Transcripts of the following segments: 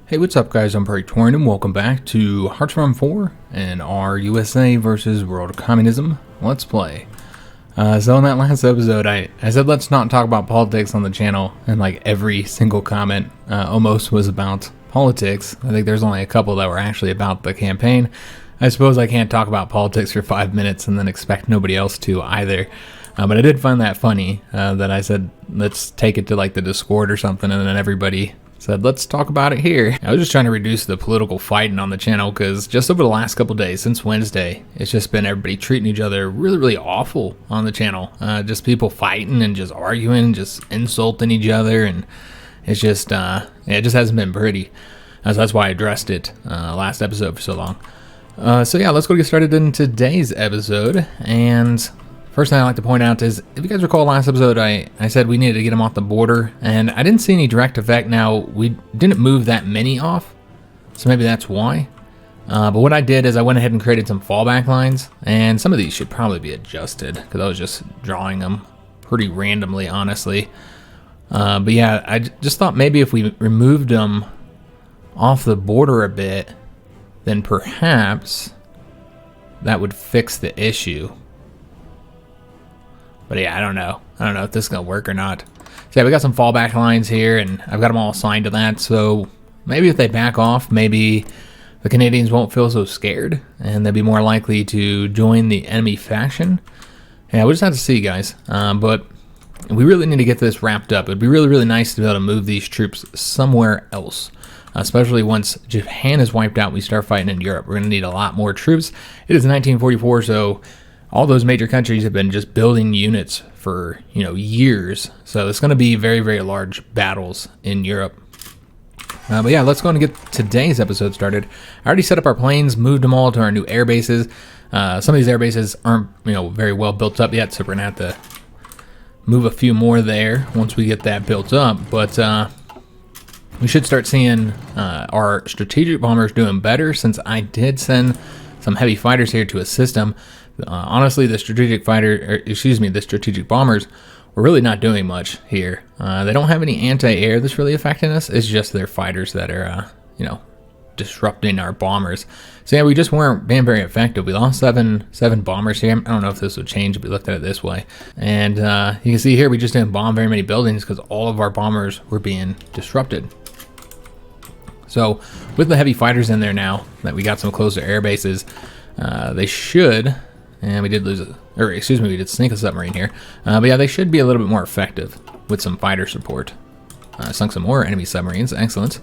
Hey, what's up guys, I'm Praetorian and welcome back to HOI 4 and our USA versus World Communism Let's Play. So in that last episode, I said let's not talk about politics on the channel, and like every single comment almost was about politics. I think there's only a couple that were actually about the campaign. I suppose I can't talk about politics for 5 minutes and then expect nobody else to either. But I did find that funny that I said let's take it to like the Discord or something, and then everybody said let's talk about it here. I was just trying to reduce the political fighting on the channel because just over the last couple days since Wednesday, it's just been everybody treating each other really awful on the channel. Just people fighting and just arguing, just insulting each other, and it's just it just hasn't been pretty. So that's why I addressed it last episode for so long. So yeah, let's go get started in today's episode. And first thing I'd like to point out is, if you guys recall last episode, I said we needed to get them off the border, and I didn't see any direct effect. Now, we didn't move that many off, so maybe that's why. But what I did is I went ahead and created some fallback lines, and some of these should probably be adjusted, because I was just drawing them pretty randomly, honestly. But yeah, I just thought maybe if we removed them off the border a bit, then perhaps that would fix the issue. But yeah, I don't know if this is going to work or not. So yeah, we got some fallback lines here, and I've got them all assigned to that. So maybe if they back off, maybe the Canadians won't feel so scared, and they'll be more likely to join the enemy faction. Yeah, we'll just have to see, guys. But we really need to get this wrapped up. It'd be really nice to be able to move these troops somewhere else. Especially once Japan is wiped out, we start fighting in Europe. We're going to need a lot more troops. It is 1944, so all those major countries have been just building units for, years. So it's going to be very large battles in Europe. But yeah, let's go and get today's episode started. I already set up our planes, moved them all to our new air bases. Some of these air bases aren't, very well built up yet, so we're going to have to move a few more there once we get that built up. But we should start seeing our strategic bombers doing better, since I did send some heavy fighters here to assist them. Honestly, the strategic bombers were really not doing much here. They don't have any anti-air that's really affecting us. It's just their fighters that are, disrupting our bombers. So yeah, we just weren't being very effective. We lost seven bombers here. I don't know if this would change if we looked at it this way. And you can see here, we just didn't bomb very many buildings because all of our bombers were being disrupted. So with the heavy fighters in there now that we got some closer air bases, they should. And we did lose we did sink a submarine here. But yeah, they should be a little bit more effective with some fighter support. Sunk some more enemy submarines, excellent.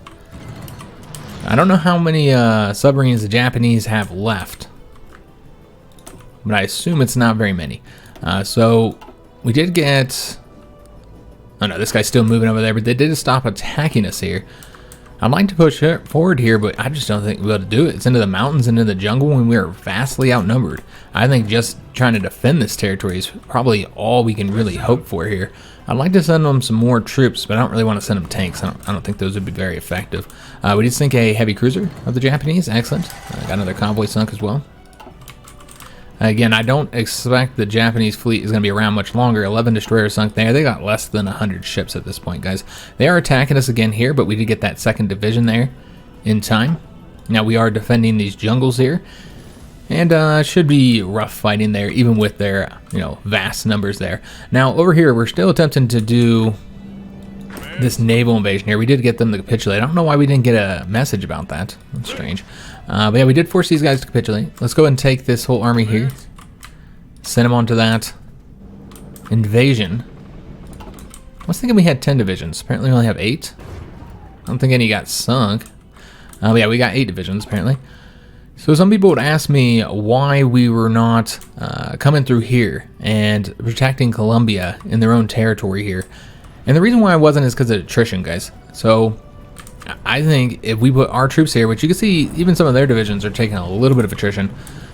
I don't know how many submarines the Japanese have left, but I assume it's not very many. So we did get, oh no, this guy's still moving over there, but they did stop attacking us here. I'd like to push forward here, but I just don't think we'll be able to do it. It's into the mountains, into the jungle, when we are vastly outnumbered. I think just trying to defend this territory is probably all we can really hope for here. I'd like to send them some more troops, but I don't really want to send them tanks. I don't think those would be very effective. We did sink a heavy cruiser of the Japanese. Excellent. Got another convoy sunk as well. Again, I don't expect the Japanese fleet is going to be around much longer. 11 destroyers sunk there. They got less than 100 ships at this point, guys. They are attacking us again here, but we did get that second division there in time. Now we are defending these jungles here, and should be rough fighting there, even with their vast numbers there. Now over here, we're still attempting to do this naval invasion here. We did get them to capitulate. I don't know why we didn't get a message about that. That's strange. But yeah, we did force these guys to capitulate. Let's go ahead and take this whole army here, send them on to that invasion. I was thinking we had 10 divisions. Apparently we only have 8. I don't think any got sunk. But yeah, we got 8 divisions apparently. So some people would ask me why we were not coming through here and protecting Colombia in their own territory here. And the reason why I wasn't is because of attrition, guys. So I think if we put our troops here, which you can see even some of their divisions are taking a little bit of attrition,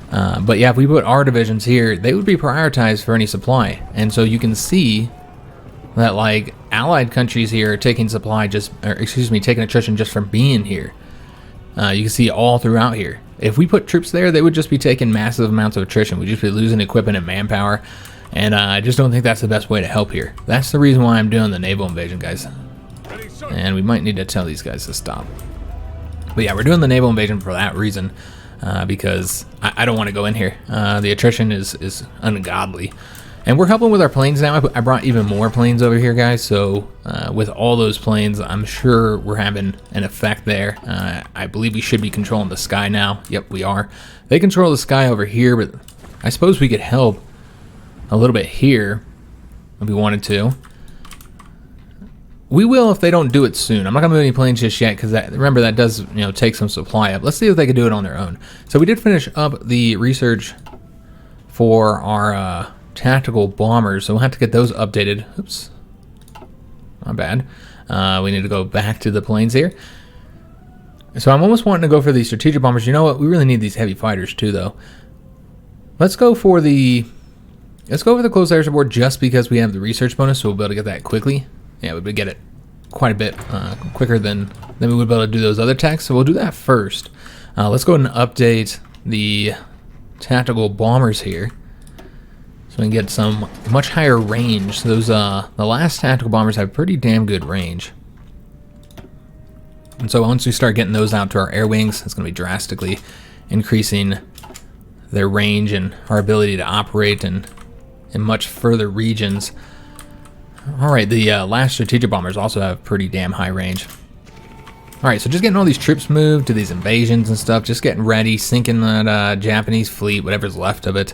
but yeah, if we put our divisions here, they would be prioritized for any supply. And so you can see that like allied countries here are taking taking attrition just from being here. You can see all throughout here. If we put troops there, they would just be taking massive amounts of attrition. We'd just be losing equipment and manpower. And I just don't think that's the best way to help here. That's the reason why I'm doing the naval invasion, guys. And we might need to tell these guys to stop. But yeah, we're doing the naval invasion for that reason, because I don't want to go in here. The attrition is ungodly. And we're helping with our planes now. I brought even more planes over here, guys. So with all those planes, I'm sure we're having an effect there. I believe we should be controlling the sky now. Yep, we are. They control the sky over here, but I suppose we could help a little bit here if we wanted to. We will if they don't do it soon. I'm not gonna move any planes just yet because remember that does take some supply up. Let's see if they can do it on their own. So we did finish up the research for our tactical bombers, so we'll have to get those updated. Oops, my bad. We need to go back to the planes here. So I'm almost wanting to go for the strategic bombers. You know what? We really need these heavy fighters too, though. Let's go for the close air support just because we have the research bonus, so we'll be able to get that quickly. Yeah, we'd get it quite a bit quicker than we would be able to do those other techs. So we'll do that first. Let's go ahead and update the tactical bombers here, so we can get some much higher range. Those the last tactical bombers have pretty damn good range. And so once we start getting those out to our air wings, it's going to be drastically increasing their range and our ability to operate in much further regions. Alright, the last strategic bombers also have pretty damn high range. Alright, so just getting all these troops moved to these invasions and stuff, just getting ready, sinking that Japanese fleet, whatever's left of it.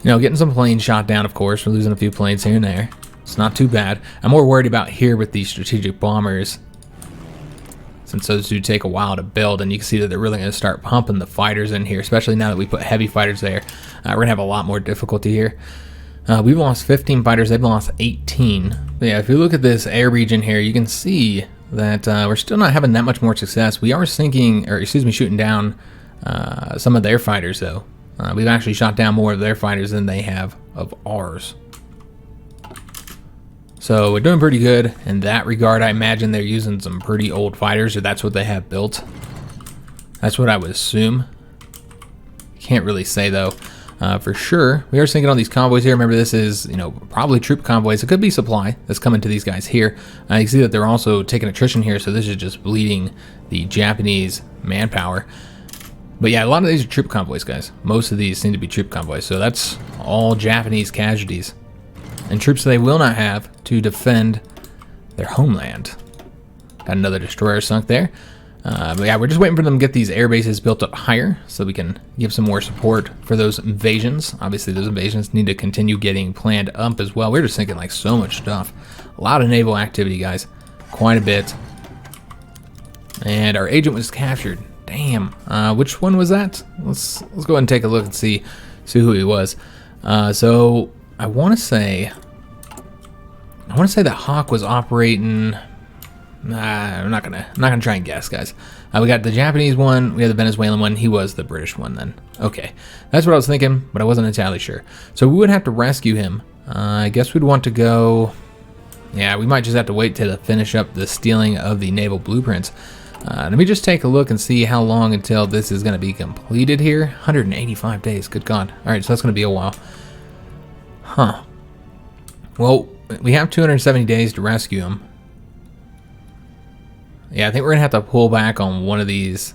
Getting some planes shot down, of course. We're losing a few planes here and there. It's not too bad. I'm more worried about here with these strategic bombers, since those do take a while to build, and you can see that they're really going to start pumping the fighters in here, especially now that we put heavy fighters there. We're going to have a lot more difficulty here. We've lost 15 fighters, they've lost 18. But yeah, if you look at this air region here, you can see that we're still not having that much more success. We are sinking, or excuse me, shooting down some of their fighters, though. We've actually shot down more of their fighters than they have of ours. So we're doing pretty good in that regard. I imagine they're using some pretty old fighters, or that's what they have built. That's what I would assume. Can't really say, though. For sure, we are sinking on these convoys here. Remember, this is, probably troop convoys. It could be supply that's coming to these guys here. You can see that they're also taking attrition here, so this is just bleeding the Japanese manpower. But yeah, a lot of these are troop convoys, guys. Most of these seem to be troop convoys, so that's all Japanese casualties. And troops they will not have to defend their homeland. Got another destroyer sunk there. But yeah, we're just waiting for them to get these air bases built up higher so we can give some more support for those invasions. Obviously, those invasions need to continue getting planned up as well. We're just thinking like so much stuff. A lot of naval activity, guys. Quite a bit. And our agent was captured. Damn. Which one was that? Let's go ahead and take a look and see who he was. So I want to say that Hawk was operating. I'm not gonna try and guess, guys. We got the Japanese one, we have the Venezuelan one. He was the British one then. Okay, that's what I was thinking, but I wasn't entirely sure. So we would have to rescue him. I guess we'd want to go. Yeah, we might just have to wait to finish up the stealing of the naval blueprints. Let me just take a look and see how long until this is going to be completed here. 185 days. Good God. All right, so that's going to be a while. Huh. Well, we have 270 days to rescue him. Yeah, I think we're going to have to pull back on one of these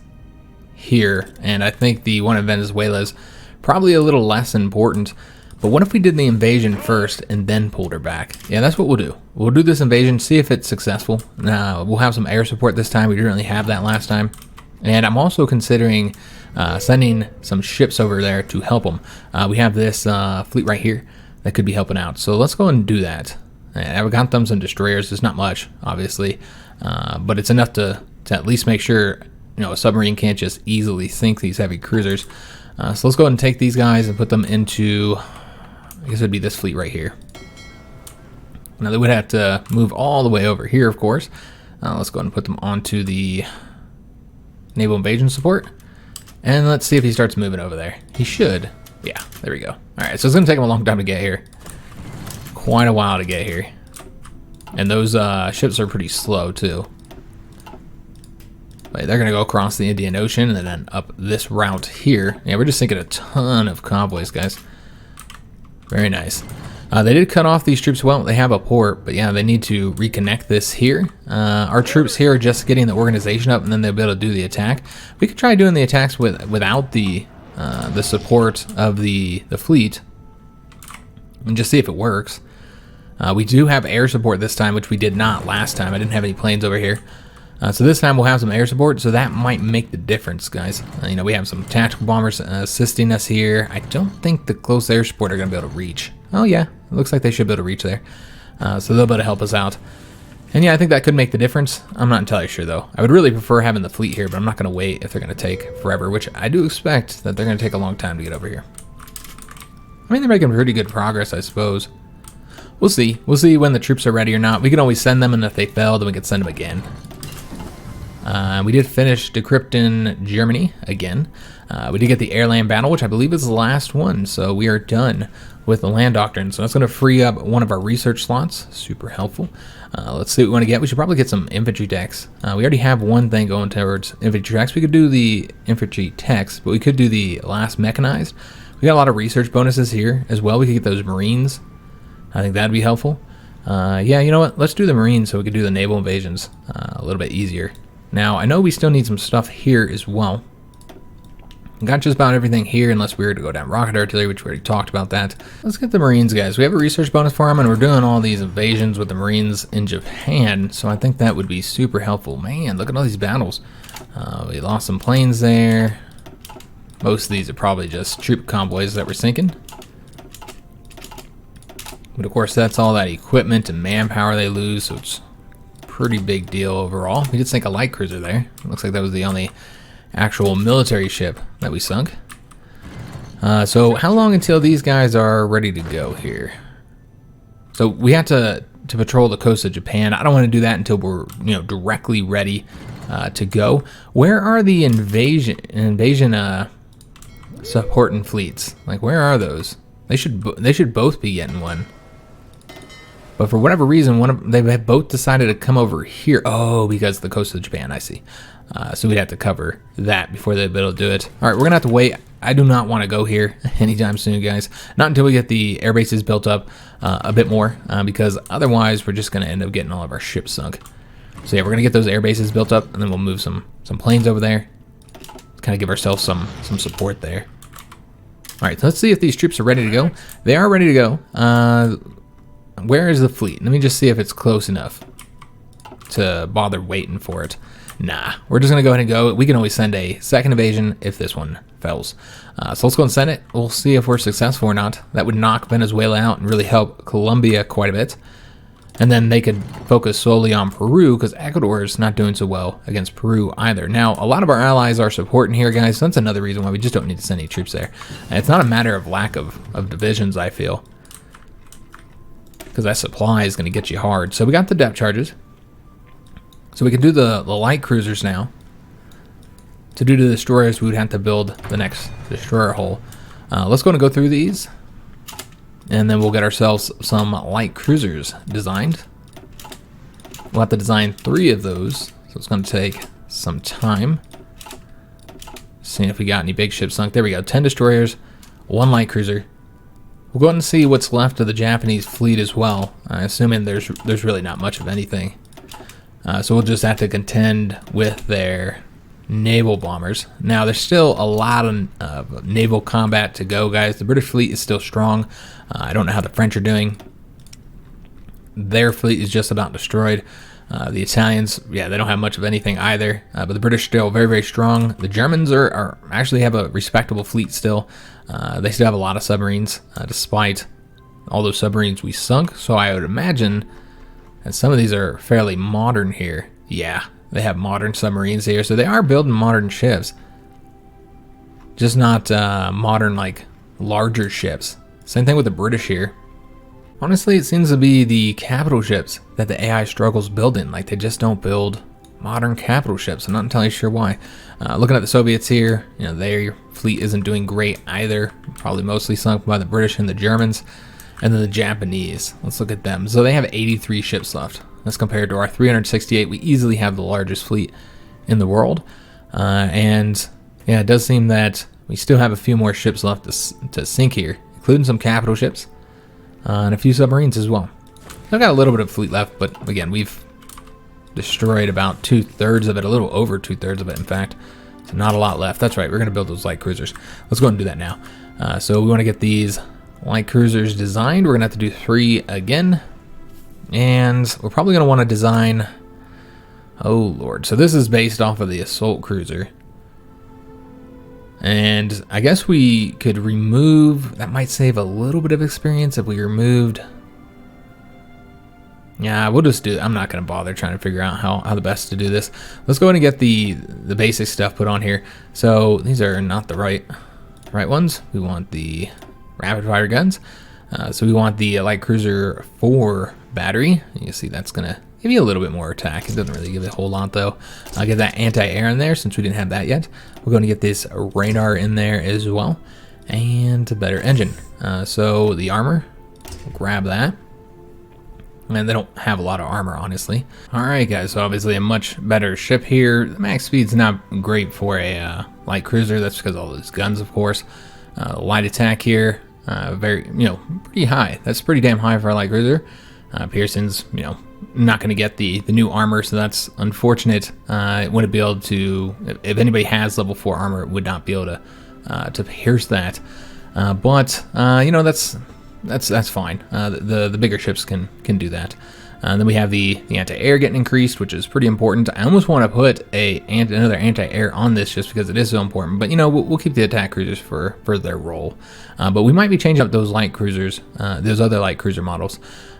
here, and I think the one in Venezuela is probably a little less important. But what if we did the invasion first and then pulled her back? Yeah, that's what we'll do. We'll do this invasion, see if it's successful. We'll have some air support this time. We didn't really have that last time. And I'm also considering sending some ships over there to help them. We have this fleet right here that could be helping out. So let's go and do that. And I've got them some destroyers. It's not much, obviously. But it's enough to at least make sure a submarine can't just easily sink these heavy cruisers. So let's go ahead and take these guys and put them into, I guess it would be this fleet right here. Now they would have to move all the way over here, of course. Let's go ahead and put them onto the naval invasion support. And let's see if he starts moving over there. He should. Yeah, there we go. All right, so it's going to take him a long time to get here. Quite a while to get here. And those ships are pretty slow, too. But they're going to go across the Indian Ocean and then up this route here. Yeah, we're just sinking a ton of convoys, guys. Very nice. They did cut off these troops. Well, they have a port, but yeah, they need to reconnect this here. Our troops here are just getting the organization up, and then they'll be able to do the attack. We could try doing the attacks without the support of the fleet, and just see if it works. We do have air support this time, which we did not last time. I didn't have any planes over here. So this time we'll have some air support, so that might make the difference, guys. You know, we have some tactical bombers assisting us here. I don't think the close air support are going to be able to reach. Oh yeah, it looks like they should be able to reach there. So they'll be able to help us out. And yeah, I think that could make the difference. I'm not entirely sure though. I would really prefer having the fleet here, but I'm not going to wait if they're going to take forever, which I do expect that they're going to take a long time to get over here. I mean, they're making pretty good progress, I suppose. We'll see. We'll see when the troops are ready or not. We can always send them, and if they fail, then we can send them again. We did finish decrypting Germany again. We did get the air-land battle, which I believe is the last one, so we are done with the land doctrine. So that's going to free up one of our research slots. Super helpful. Let's see what we want to get. We should probably get some infantry techs. We already have one thing going towards infantry techs. We could do the infantry techs, but we could do the last mechanized. We got a lot of research bonuses here as well. We could get those marines. I think that'd be helpful. Yeah, you know what? Let's do the marines so we could do the naval invasions a little bit easier. Now, I know we still need some stuff here as well. Got just about everything here unless we were to go down rocket artillery, which we already talked about that. Let's get the marines, guys. We have a research bonus for them, and we're doing all these invasions with the marines in Japan, so I think that would be super helpful. Man, look at all these battles. We lost some planes there. Most of these are probably just troop convoys that we're sinking. But of course, that's all that equipment and manpower they lose, so it's a pretty big deal overall. We did sink a light cruiser there. It looks like that was the only actual military ship that we sunk. So how long until these guys are ready to go here? So we have to patrol the coast of Japan. I don't want to do that until we're directly ready to go. Where are the invasion supporting fleets? Like, where are those? They should both be getting one. But for whatever reason, they both decided to come over here. Oh, because the coast of Japan, I see. So we'd have to cover that before they'd be able to do it. All right, we're going to have to wait. I do not want to go here anytime soon, guys. Not until we get the air bases built up a bit more, because otherwise we're just going to end up getting all of our ships sunk. So yeah, we're going to get those air bases built up, and then we'll move some planes over there. Kind of give ourselves some support there. All right, so let's see if these troops are ready to go. They are ready to go. Where is the fleet? Let me just see if it's close enough to bother waiting for it. Nah, we're just going to go ahead and go. We can always send a second invasion if this one fails. So let's go and send it. We'll see if we're successful or not. That would knock Venezuela out and really help Colombia quite a bit. And then they could focus solely on Peru, because Ecuador is not doing so well against Peru either. Now, a lot of our allies are supporting here, guys. So that's another reason why we just don't need to send any troops there. And it's not a matter of lack of divisions, I feel, because that supply is going to get you hard. So we got the depth charges. So we can do the light cruisers now. To do the destroyers, we would have to build the next destroyer hull. Let's go through these, and then we'll get ourselves some light cruisers designed. We'll have to design 3 of those, so it's going to take some time. Seeing if we got any big ships sunk. There we go, 10 destroyers, 1 light cruiser. We'll go ahead and see what's left of the Japanese fleet as well. Assuming there's really not much of anything. So we'll just have to contend with their naval bombers. Now, there's still a lot of naval combat to go, guys. The British fleet is still strong. I don't know how the French are doing. Their fleet is just about destroyed. The Italians, yeah, they don't have much of anything either. But the British still very, very strong. The Germans are actually have a respectable fleet still. They still have a lot of submarines, despite all those submarines we sunk. So I would imagine, and some of these are fairly modern here. Yeah, they have modern submarines here, so they are building modern ships. Just not modern, like, larger ships. Same thing with the British here. Honestly, it seems to be the capital ships that the AI struggles building. Like, they just don't build modern capital ships. I'm not entirely sure why. Looking at the Soviets here, their fleet isn't doing great either. Probably mostly sunk by the British and the Germans. And then the Japanese, let's look at them. So they have 83 ships left. That's compared to our 368. We easily have the largest fleet in the world. And yeah, it does seem that we still have a few more ships left to sink here, including some capital ships. and a few submarines as well. I've got a little bit of fleet left, but again, we've destroyed about 2/3 of it, a little over 2/3 of it, in fact. So not a lot left. That's right, we're going to build those light cruisers. Let's go ahead and do that now. So we want to get these light cruisers designed. We're going to have to do 3 again. And we're probably going to want to design... Oh, Lord. So this is based off of the assault cruiser. And I guess we could remove... That might save a little bit of experience if we removed... Yeah, we'll just do... I'm not going to bother trying to figure out how the best to do this. Let's go ahead and get the basic stuff put on here. So these are not the right ones. We want the rapid fire guns. So we want the light cruiser 4 battery. You can see that's going to give you a little bit more attack. It doesn't really give it a whole lot though. I'll get that anti-air in there since we didn't have that yet. We're going to get this radar in there as well. And a better engine. So the armor, we'll grab that. And they don't have a lot of armor, honestly. Alright guys, so obviously a much better ship here. The max speed's not great for a light cruiser. That's because of all those guns, of course. Light attack here, very, pretty high. That's pretty damn high for a light cruiser. Pearson's, not going to get the new armor, so that's unfortunate. It wouldn't be able to, if anybody has level 4 armor, it would not be able to pierce that. But that's fine. The bigger ships can do that. And then we have the anti-air getting increased, which is pretty important. I almost want to put another anti-air on this just because it is so important. But we'll keep the attack cruisers for their role. But we might be changing up those light cruisers, those other light cruiser models,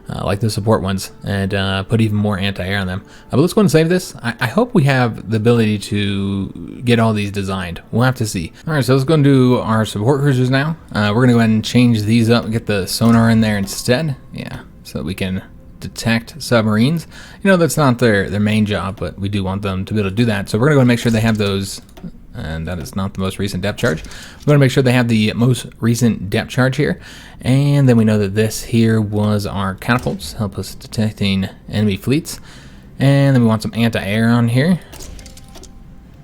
like the support ones, and put even more anti-air on them. But let's go and save this. I hope we have the ability to get all these designed. We'll have to see. All right, so let's go and do our support cruisers now. We're going to go ahead and change these up and get the sonar in there instead. Yeah, so that we can detect submarines. That's not their main job, but we do want them to be able to do that. So we're going to go and make sure they have those, and that is not the most recent depth charge. We're going to make sure they have the most recent depth charge here. And then we know that this here was our catapults, help us detecting enemy fleets. And then we want some anti-air on here.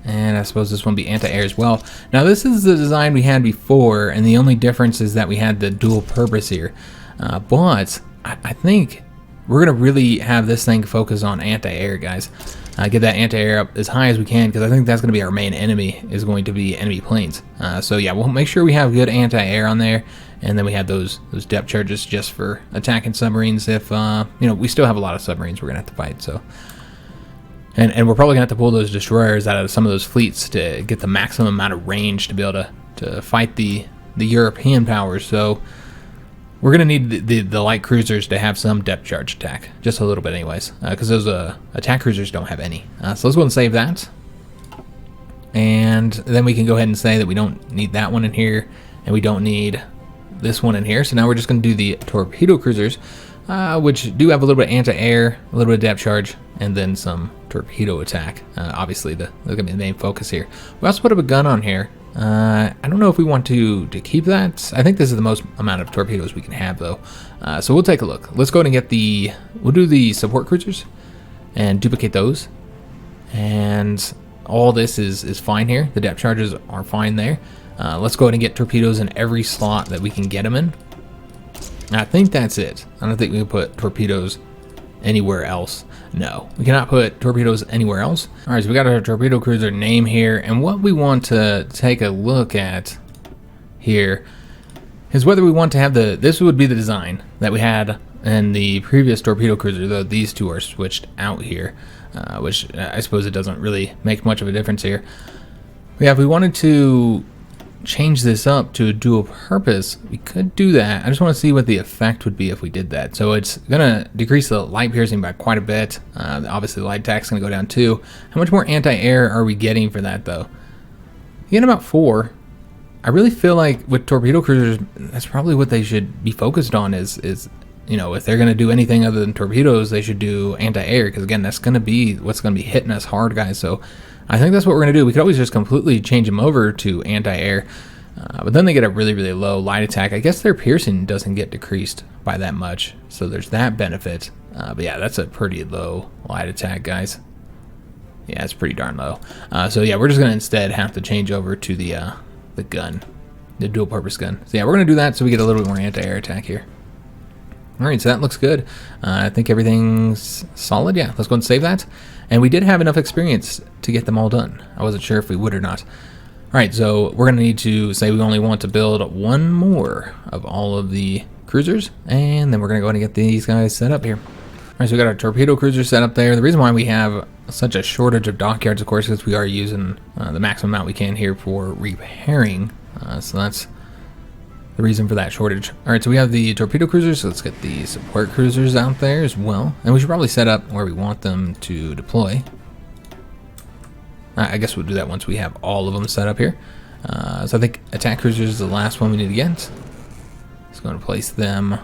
And I suppose this one will be anti-air as well. Now this is the design we had before, and the only difference is that we had the dual purpose here. But I think we're going to really have this thing focus on anti-air, guys. Get that anti-air up as high as we can, because I think that's going to be our main enemy, is going to be enemy planes. So yeah, we'll make sure we have good anti-air on there, and then we have those depth charges just for attacking submarines. If we still have a lot of submarines we're going to have to fight. So, and we're probably going to have to pull those destroyers out of some of those fleets to get the maximum amount of range to be able to fight the European powers. So we're going to need the light cruisers to have some depth charge attack. Just a little bit anyways. Because those attack cruisers don't have any. So let's go and save that. And then we can go ahead and say that we don't need that one in here. And we don't need this one in here. So now we're just going to do the torpedo cruisers. Which do have a little bit of anti-air, a little bit of depth charge, and then some torpedo attack. Obviously, that's going to be the main focus here. We also put up a gun on here. I don't know if we want to keep that. I think this is the most amount of torpedoes we can have, though. So we'll take a look. Let's go ahead and get we'll do the support cruisers and duplicate those. And all this is fine here. The depth charges are fine there. Let's go ahead and get torpedoes in every slot that we can get them in. I think that's it. I don't think we can put torpedoes anywhere else. No, we cannot put torpedoes anywhere else. All right, so we got our torpedo cruiser name here, and what we want to take a look at here is whether we want to have this would be the design that we had in the previous torpedo cruiser, though these two are switched out here, which I suppose it doesn't really make much of a difference here. Yeah, if we wanted to change this up to a dual purpose, we could do that. I just want to see what the effect would be if we did that. So it's gonna decrease the light piercing by quite a bit. Obviously the light attack's gonna go down too. How much more anti-air are we getting for that though? You get about 4. I really feel like with torpedo cruisers, that's probably what they should be focused on is if they're gonna do anything other than torpedoes, they should do anti-air, because again, that's gonna be what's gonna be hitting us hard, guys. So I think that's what we're going to do. We could always just completely change them over to anti-air, but then they get a really, really low light attack. I guess their piercing doesn't get decreased by that much, so there's that benefit. But yeah, that's a pretty low light attack, guys. Yeah, it's pretty darn low. So yeah, we're just going to instead have to change over to the gun, the dual-purpose gun. So yeah, we're going to do that so we get a little bit more anti-air attack here. All right, so that looks good. I think everything's solid. Yeah, let's go and save that. And we did have enough experience to get them all done. I wasn't sure if we would or not. All right, so we're going to need to say we only want to build one more of all of the cruisers, and then we're going to go ahead and get these guys set up here. All right, so we got our torpedo cruiser set up there. The reason why we have such a shortage of dockyards, of course, is we are using the maximum amount we can here for repairing. So that's the reason for that shortage. All right, so we have the torpedo cruisers, so let's get the support cruisers out there as well. And we should probably set up where we want them to deploy. I guess we'll do that once we have all of them set up here. So I think attack cruisers is the last one we need to get. Just going to place them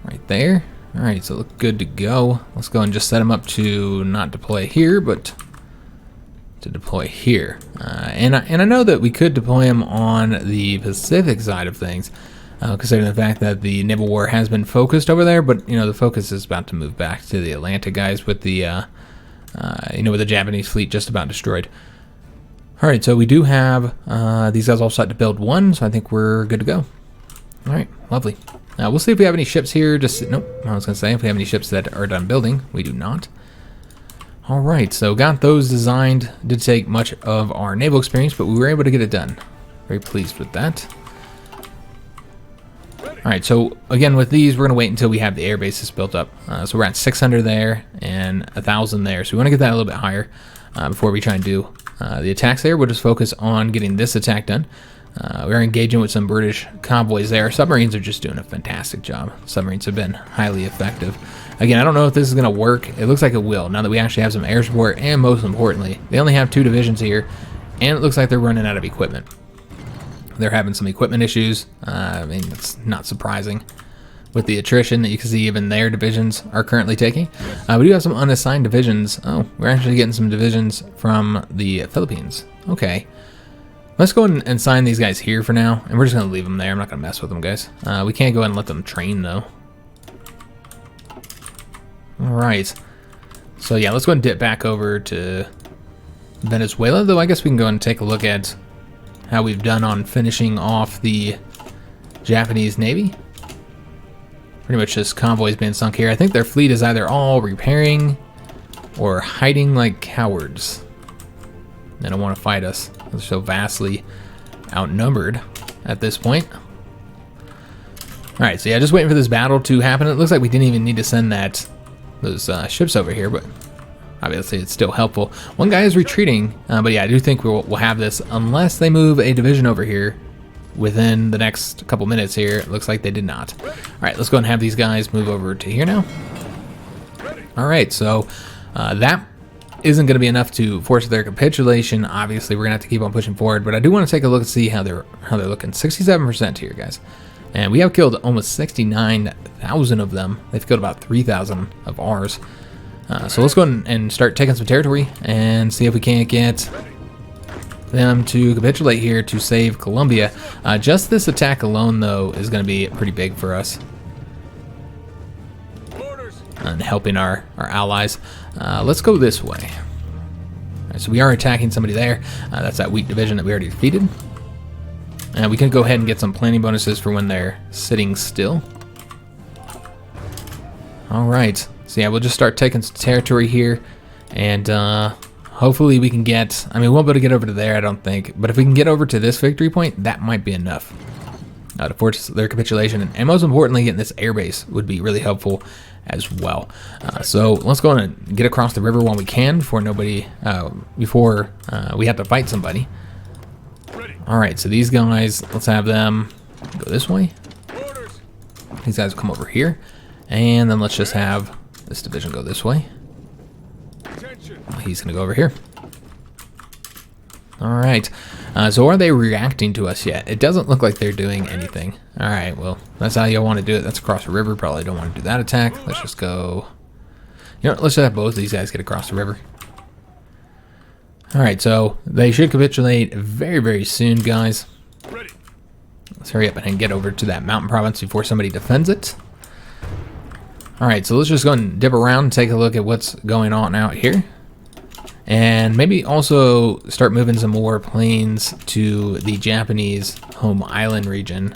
right there. All right, so look good to go. Let's go and just set them up to not deploy here, but to deploy here. And I know that we could deploy them on the Pacific side of things, considering the fact that the naval war has been focused over there, but you know, the focus is about to move back to the Atlantic, guys, with the with the Japanese fleet just about destroyed. All right, so we do have these guys all set to build one, so I think we're good to go. All right, lovely. We'll see if we have any ships here. Nope, I was gonna say if we have any ships that are done building. We do not. All right, so got those designed. Did take much of our naval experience, but we were able to get it done. Very pleased with that. All right, so again, with these, we're gonna wait until we have the air bases built up. So we're at 600 there and 1,000 there. So we wanna get that a little bit higher before we try and do the attacks there. We'll just focus on getting this attack done. We're engaging with some British convoys there. Submarines are just doing a fantastic job. Submarines have been highly effective. Again, I don't know if this is going to work. It looks like it will, now that we actually have some air support, and most importantly, they only have 2 divisions here, and it looks like they're running out of equipment. They're having some equipment issues. I mean, it's not surprising with the attrition that you can see even their divisions are currently taking. We do have some unassigned divisions. Oh, we're actually getting some divisions from the Philippines. Okay. Let's go ahead and sign these guys here for now, and we're just going to leave them there. I'm not going to mess with them, guys. We can't go ahead and let them train, though. All right. So, yeah, let's go ahead and dip back over to Venezuela, though I guess we can go ahead and take a look at how we've done on finishing off the Japanese Navy. Pretty much just convoys being sunk here. I think their fleet is either all repairing or hiding like cowards. They don't want to fight us. They're so vastly outnumbered at this point. All right, so yeah, just waiting for this battle to happen. It looks like we didn't even need to send those ships over here, but obviously it's still helpful. One guy is retreating, but yeah, I do think we'll have this unless they move a division over here within the next couple minutes here. It looks like they did not. All right, let's go and have these guys move over to here now. All right, so that isn't going to be enough to force their capitulation. Obviously, we're going to have to keep on pushing forward, but I do want to take a look and see how they're looking. 67% here, guys. And we have killed almost 69,000 of them. They've killed about 3,000 of ours. So let's go and start taking some territory and see if we can't get them to capitulate here to save Colombia. Just this attack alone, though, is going to be pretty big for us and helping our allies. Let's go this way. All right, so we are attacking somebody there. That's that weak division that we already defeated. And we can go ahead and get some planning bonuses for when they're sitting still. All right, so yeah, we'll just start taking some territory here, and hopefully we can get, I mean, we won't be able to get over to there, I don't think, but if we can get over to this victory point, that might be enough to force their capitulation, and most importantly, getting this airbase would be really helpful as well. So let's go and get across the river while we can before we have to fight somebody. All right, so these guys, let's have them go this way. These guys will come over here, and then let's just have this division go this way. He's gonna go over here. All right, so are they reacting to us yet? It doesn't look like they're doing anything. All right, well, that's how you want to do it. That's across the river. Probably don't want to do that attack. Let's just go, let's just have both of these guys get across the river. All right, so they should capitulate very, very soon, guys. Let's hurry up and get over to that mountain province before somebody defends it. All right, so let's just go and dip around and take a look at what's going on out here. And maybe also start moving some more planes to the Japanese home island region.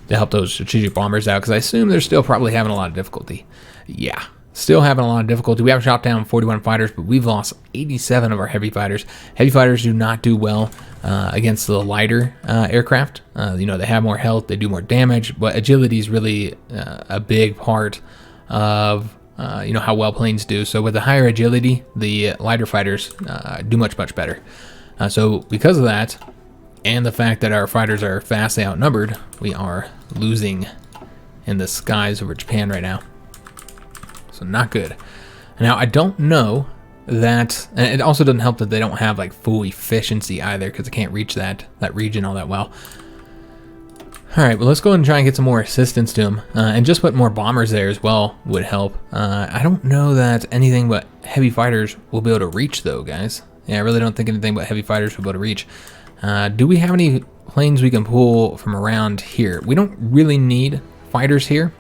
to help those strategic bombers out, because I assume they're still probably having a lot of difficulty. Yeah, still having a lot of difficulty. We have shot down 41 fighters, but we've lost 87 of our heavy fighters. Heavy fighters do not do well against the lighter aircraft. You know, they have more health, they do more damage, but agility is really a big part of you know, how well planes do. So with the higher agility, the lighter fighters do much better. So because of that, and the fact that our fighters are vastly outnumbered, we are losing in the skies over Japan right now. So not good. Now, I don't know that, and it also doesn't help that they don't have like full efficiency either, because they can't reach that region all that well. All right, well, let's go ahead and try and get some more assistance to them, and just put more bombers there as well would help. I don't know that anything but heavy fighters will be able to reach, though, guys. Yeah, I really don't think anything but heavy fighters will be able to reach. Do we have any planes we can pull from around here? We don't really need fighters here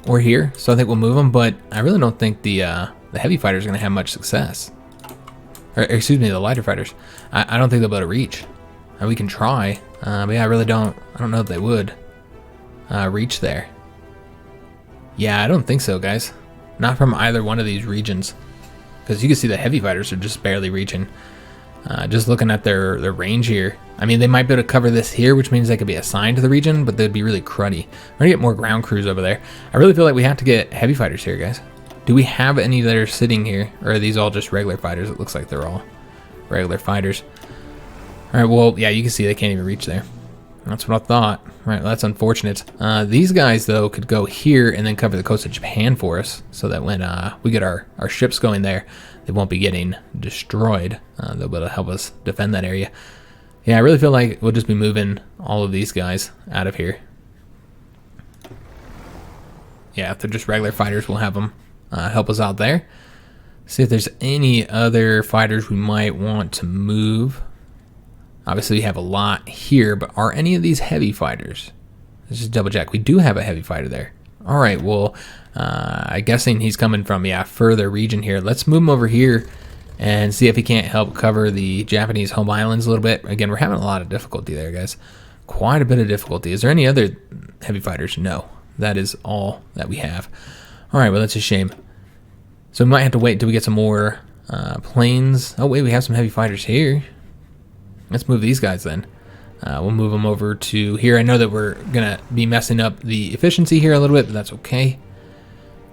or here, so I think we'll move them, but I really don't think the heavy fighters are going to have much success. Or, excuse me, the lighter fighters. I don't think they'll be able to reach. We can try, but yeah, I don't know if they would reach there. Yeah, I don't think so, guys. Not from either one of these regions, because you can see the heavy fighters are just barely reaching. Just looking at their range here, I mean, they might be able to cover this here, which means they could be assigned to the region, but they'd be really cruddy. We're gonna get more ground crews over there. I really feel like we have to get heavy fighters here, guys. Do we have any that are sitting here, or are these all just regular fighters? It looks like they're all regular fighters. All right, well, yeah, you can see they can't even reach there. That's what I thought. All right, well, that's unfortunate. These guys, though, could go here and then cover the coast of Japan for us, so that when we get our ships going there, they won't be getting destroyed. They'll be able to help us defend that area. Yeah, I really feel like we'll just be moving all of these guys out of here. Yeah, if they're just regular fighters, we'll have them help us out there. See if there's any other fighters we might want to move. Obviously, we have a lot here, but are any of these heavy fighters? Let's just double check. We do have a heavy fighter there. All right, well, I'm guessing he's coming from, yeah, further region here. Let's move him over here and see if he can't help cover the Japanese home islands a little bit. Again, we're having a lot of difficulty there, guys. Quite a bit of difficulty. Is there any other heavy fighters? No, that is all that we have. All right, well, that's a shame. So we might have to wait until we get some more planes. Oh, wait, we have some heavy fighters here. Let's move these guys then. We'll move them over to here. I know that we're going to be messing up the efficiency here a little bit, but that's okay.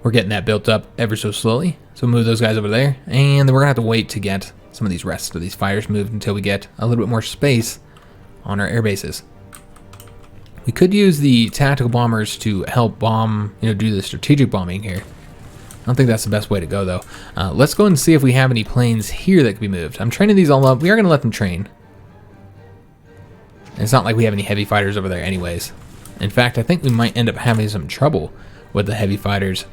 We're getting that built up ever so slowly. So we'll move those guys over there. And then we're going to have to wait to get some of these rest of these fighters moved until we get a little bit more space on our air bases. We could use the tactical bombers to help bomb, you know, do the strategic bombing here. I don't think that's the best way to go, though. Let's go and see if we have any planes here that can be moved. I'm training these all up. We are going to let them train. It's not like we have any heavy fighters over there anyways. In fact, I think we might end up having some trouble with the heavy fighters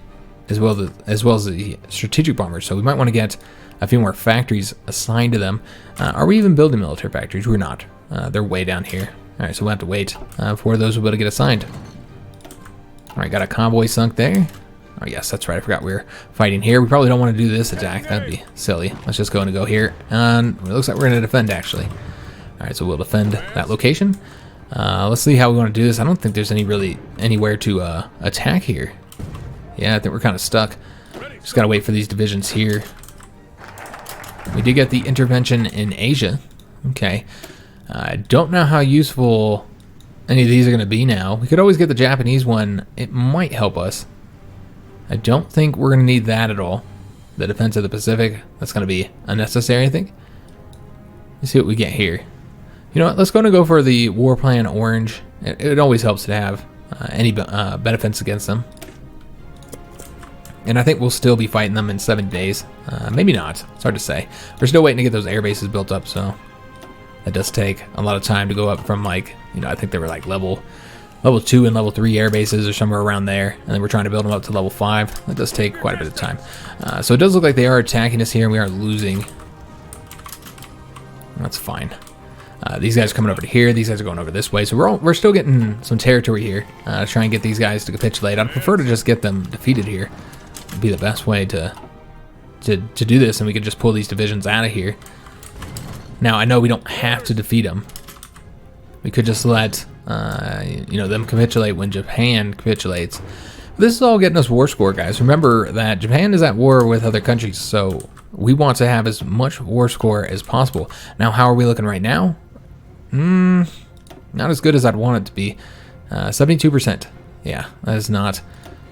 as well as the strategic bombers. So we might want to get a few more factories assigned to them. Are we even building military factories? We're not. They're way down here. All right, so we'll have to wait for those will be able to get assigned. All right, got a convoy sunk there. Oh, yes, that's right. I forgot we were fighting here. We probably don't want to do this attack. That'd be silly. Let's just go and go here. And it looks like we're going to defend, actually. All right, so we'll defend that location. Let's see how we want to do this. I don't think there's anywhere to attack here. Yeah, I think we're kind of stuck. Just got to wait for these divisions here. We did get the intervention in Asia. Okay. I don't know how useful any of these are going to be now. We could always get the Japanese one. It might help us. I don't think we're going to need that at all. The defense of the Pacific, that's going to be unnecessary, I think. Let's see what we get here. You know what, let's go for the War Plan Orange. It always helps to have any benefits against them. And I think we'll still be fighting them in 7 days. Maybe not, it's hard to say. We're still waiting to get those air bases built up, so that does take a lot of time to go up from, like, you know, I think they were like level 2 and level 3 air bases or somewhere around there, and then we're trying to build them up to level 5. That does take quite a bit of time. So it does look like they are attacking us here, and we are losing. That's fine. These guys are coming over to here. These guys are going over this way. So we're still getting some territory here to try and get these guys to capitulate. I'd prefer to just get them defeated here. It'd be the best way to do this, and we could just pull these divisions out of here. Now, I know we don't have to defeat them. We could just let you know, them capitulate when Japan capitulates. This is all getting us war score, guys. Remember that Japan is at war with other countries, so we want to have as much war score as possible. Now, how are we looking right now? Not as good as I'd want it to be. 72%. Yeah, that is not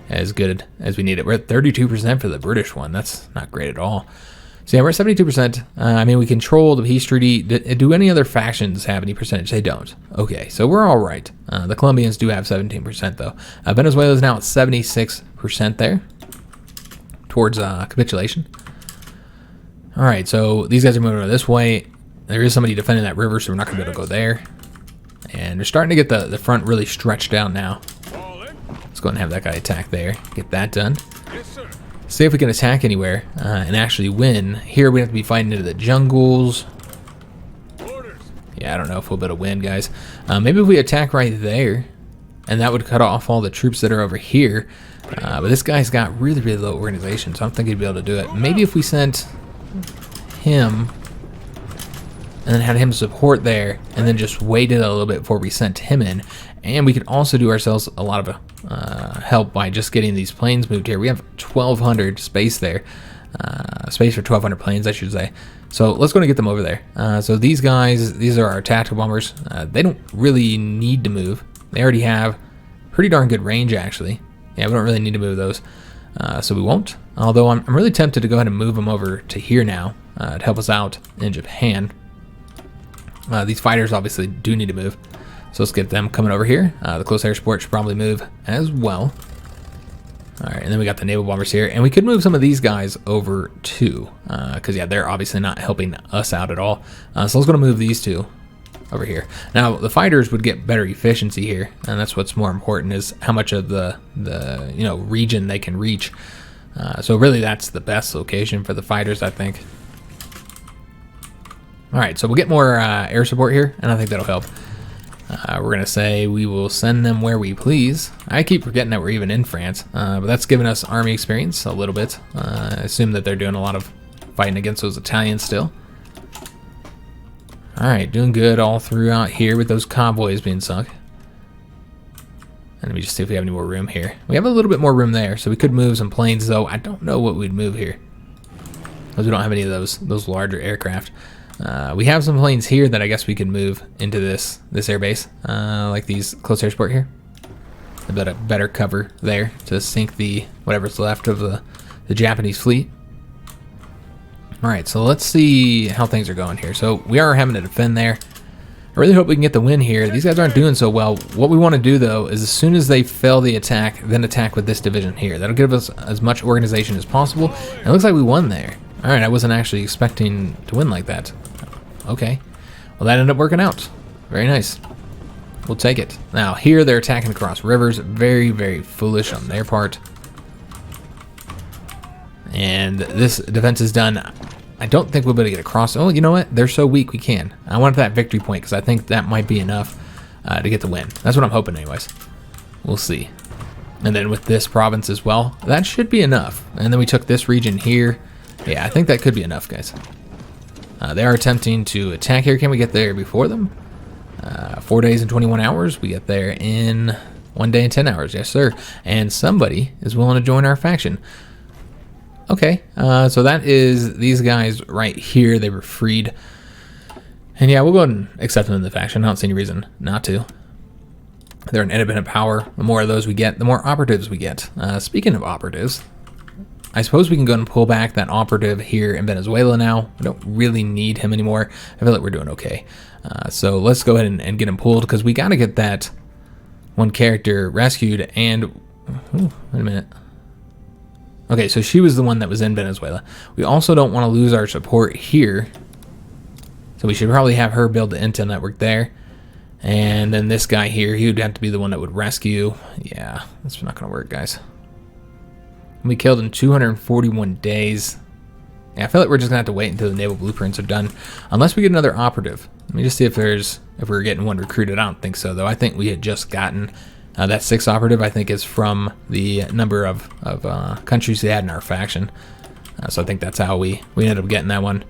as good as we need it. We're at 32% for the British one. That's not great at all. So yeah, we're at 72%. I mean, we control the peace treaty. Do any other factions have any percentage? They don't. Okay, so we're all right. The Colombians do have 17%, though. Venezuela is now at 76% there towards capitulation. All right, so these guys are moving over this way. There is somebody defending that river, so we're not going to be able to go there. And they're starting to get the front really stretched out now. Let's go ahead and have that guy attack there. Get that done. See if we can attack anywhere and actually win. Here we have to be fighting into the jungles. Yeah, I don't know if we'll be able to win, guys. Maybe if we attack right there, and that would cut off all the troops that are over here. But this guy's got really, really low organization, so I don't think he'd be able to do it. Maybe if we sent him and then had him support there, and then just waited a little bit before we sent him in. And we could also do ourselves a lot of help by just getting these planes moved here. We have 1,200 space there. Space for 1,200 planes, I should say. So let's go and get them over there. So these guys, these are our tactical bombers. They don't really need to move. They already have pretty darn good range, actually. Yeah, we don't really need to move those. So we won't. Although I'm really tempted to go ahead and move them over to here now to help us out in Japan. These fighters obviously do need to move. So let's get them coming over here. The close air support should probably move as well. All right, and then we got the naval bombers here. And we could move some of these guys over too. Because, yeah, they're obviously not helping us out at all. So let's go to move these two over here. Now, the fighters would get better efficiency here. And that's what's more important is how much of the region they can reach. So really, that's the best location for the fighters, I think. All right, so we'll get more air support here, and I think that'll help. We're going to say we will send them where we please. I keep forgetting that we're even in France, but that's giving us army experience a little bit. I assume that they're doing a lot of fighting against those Italians still. All right, doing good all throughout here with those convoys being sunk. And let me just see if we have any more room here. We have a little bit more room there, so we could move some planes, though. I don't know what we'd move here, because we don't have any of those larger aircraft. We have some planes here that I guess we could move into this airbase, like these close air support here. A bit of better cover there to sink the whatever's left of the Japanese fleet. All right, so let's see how things are going here. So we are having to defend there. I really hope we can get the win here. These guys aren't doing so well. What we want to do, though, is as soon as they fail the attack, then attack with this division here. That'll give us as much organization as possible. And it looks like we won there. All right, I wasn't actually expecting to win like that. Okay, well, that ended up working out. Very nice. We'll take it. Now, here they're attacking across rivers. Very, very foolish on their part. And this defense is done. I don't think we'll be able to get across. Oh, you know what? They're so weak we can. I want that victory point because I think that might be enough to get the win. That's what I'm hoping anyways. We'll see. And then with this province as well, that should be enough. And then we took this region here. Yeah, I think that could be enough, guys. They are attempting to attack here. Can we get there before them? 4 days and 21 hours. We get there in 1 day and 10 hours. Yes, sir. And somebody is willing to join our faction. Okay, so that is these guys right here. They were freed. And yeah, we'll go ahead and accept them in the faction. I don't see any reason not to. They're an independent power. The more of those we get, the more operatives we get. Speaking of operatives, I suppose we can go and pull back that operative here in Venezuela now. We don't really need him anymore. I feel like we're doing okay. So let's go ahead and get him pulled because we got to get that one character rescued. And, ooh, wait a minute. Okay, so she was the one that was in Venezuela. We also don't want to lose our support here. So we should probably have her build the intel network there. And then this guy here, he would have to be the one that would rescue. Yeah, that's not going to work, guys. We killed in 241 days. Yeah, I feel like we're just gonna have to wait until the naval blueprints are done, unless we get another operative. Let me just see if we're getting one recruited. I don't think so, though. I think we had just gotten that 6th operative. I think is from the number of countries they had in our faction. So I think that's how we ended up getting that one.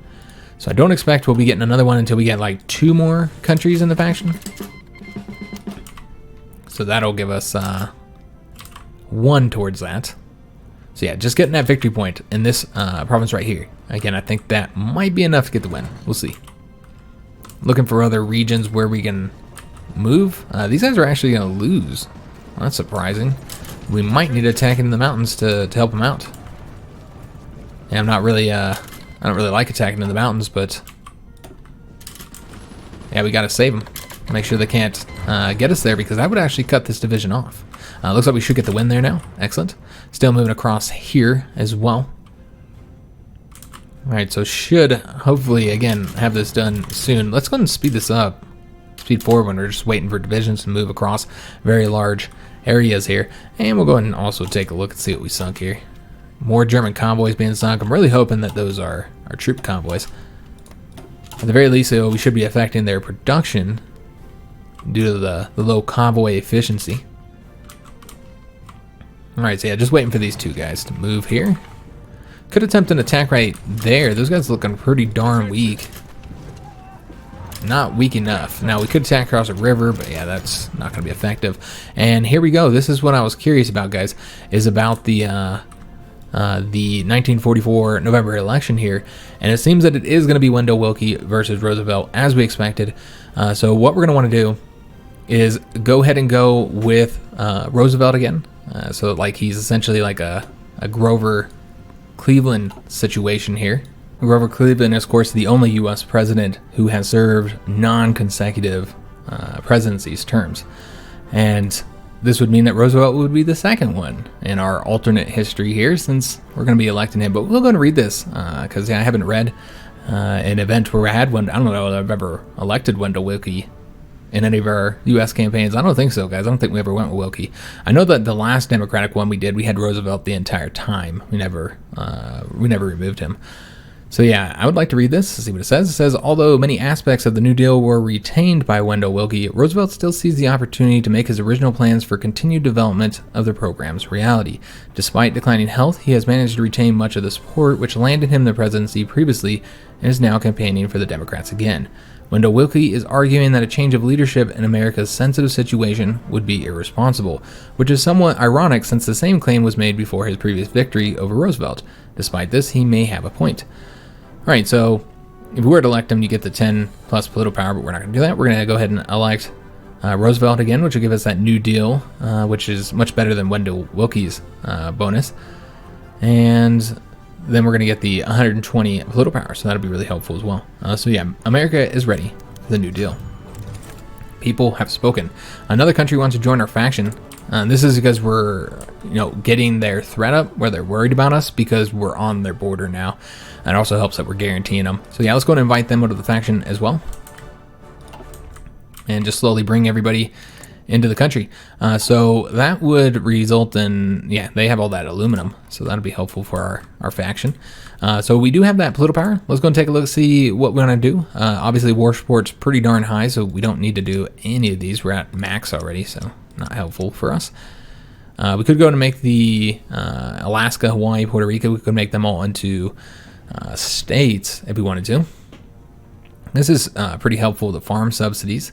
So I don't expect we'll be getting another one until we get like 2 more countries in the faction. So that'll give us 1 towards that. So yeah, just getting that victory point in this province right here. Again, I think that might be enough to get the win. We'll see. Looking for other regions where we can move. These guys are actually going to lose. Well, that's surprising. We might need to attack in the mountains to help them out. Yeah, I'm not really, I don't really like attacking in the mountains, but yeah, we got to save them. Make sure they can't get us there, because that would actually cut this division off. Looks like we should get the win there now. Excellent. Still moving across here as well. Alright, so should hopefully, again, have this done soon. Let's go ahead and speed this up. Speed forward when we're just waiting for divisions to move across very large areas here. And we'll go ahead and also take a look and see what we sunk here. More German convoys being sunk. I'm really hoping that those are our troop convoys. At the very least, though, we should be affecting their production due to the low convoy efficiency. Alright, so yeah, just waiting for these two guys to move here. Could attempt an attack right there. Those guys looking pretty darn weak. Not weak enough. Now, we could attack across a river, but yeah, that's not going to be effective. And here we go. This is what I was curious about, guys, is about the 1944 November election here. And it seems that it is going to be Wendell Willkie versus Roosevelt, as we expected. So what we're going to want to do is go ahead and go with Roosevelt again. So like he's essentially like a Grover Cleveland situation here. Grover Cleveland is, of course, the only U.S. president who has served non-consecutive presidency's terms. And this would mean that Roosevelt would be the second one in our alternate history here, since we're going to be electing him. But we'll go and read this, because I haven't read an event where we had one. I don't know if I've ever elected Wendell Willkie in any of our U.S. campaigns. I don't think so, guys. I don't think we ever went with Willkie. I know that the last Democratic one we did, we had Roosevelt the entire time. We never removed him. So yeah, I would like to read this to see what it says. It says, although many aspects of the New Deal were retained by Wendell Willkie, Roosevelt still sees the opportunity to make his original plans for continued development of the program's reality. Despite declining health, he has managed to retain much of the support which landed him the presidency previously, and is now campaigning for the Democrats again. Wendell Willkie is arguing that a change of leadership in America's sensitive situation would be irresponsible, which is somewhat ironic since the same claim was made before his previous victory over Roosevelt. Despite this, he may have a point. Alright, so if we were to elect him, you get the 10 plus political power, but we're not going to do that. We're going to go ahead and elect Roosevelt again, which will give us that New Deal, which is much better than Wendell Willkie's bonus. And then we're going to get the 120 political power, so that'll be really helpful as well. So yeah, America is ready for the New Deal. People have spoken. Another country wants to join our faction. This is because we're, getting their threat up, where they're worried about us, because we're on their border now. It also helps that we're guaranteeing them. So yeah, let's go and invite them into the faction as well, and just slowly bring everybody into the country. So that would result in, yeah, they have all that aluminum, so that'll be helpful for our faction. So we do have that political power. Let's go and take a look, see what we want to do. Obviously, war support's pretty darn high, so we don't need to do any of these. We're at max already, so not helpful for us. We could go and make the Alaska, Hawaii, Puerto Rico. We could make them all into states if we wanted to. This is pretty helpful, the farm subsidies.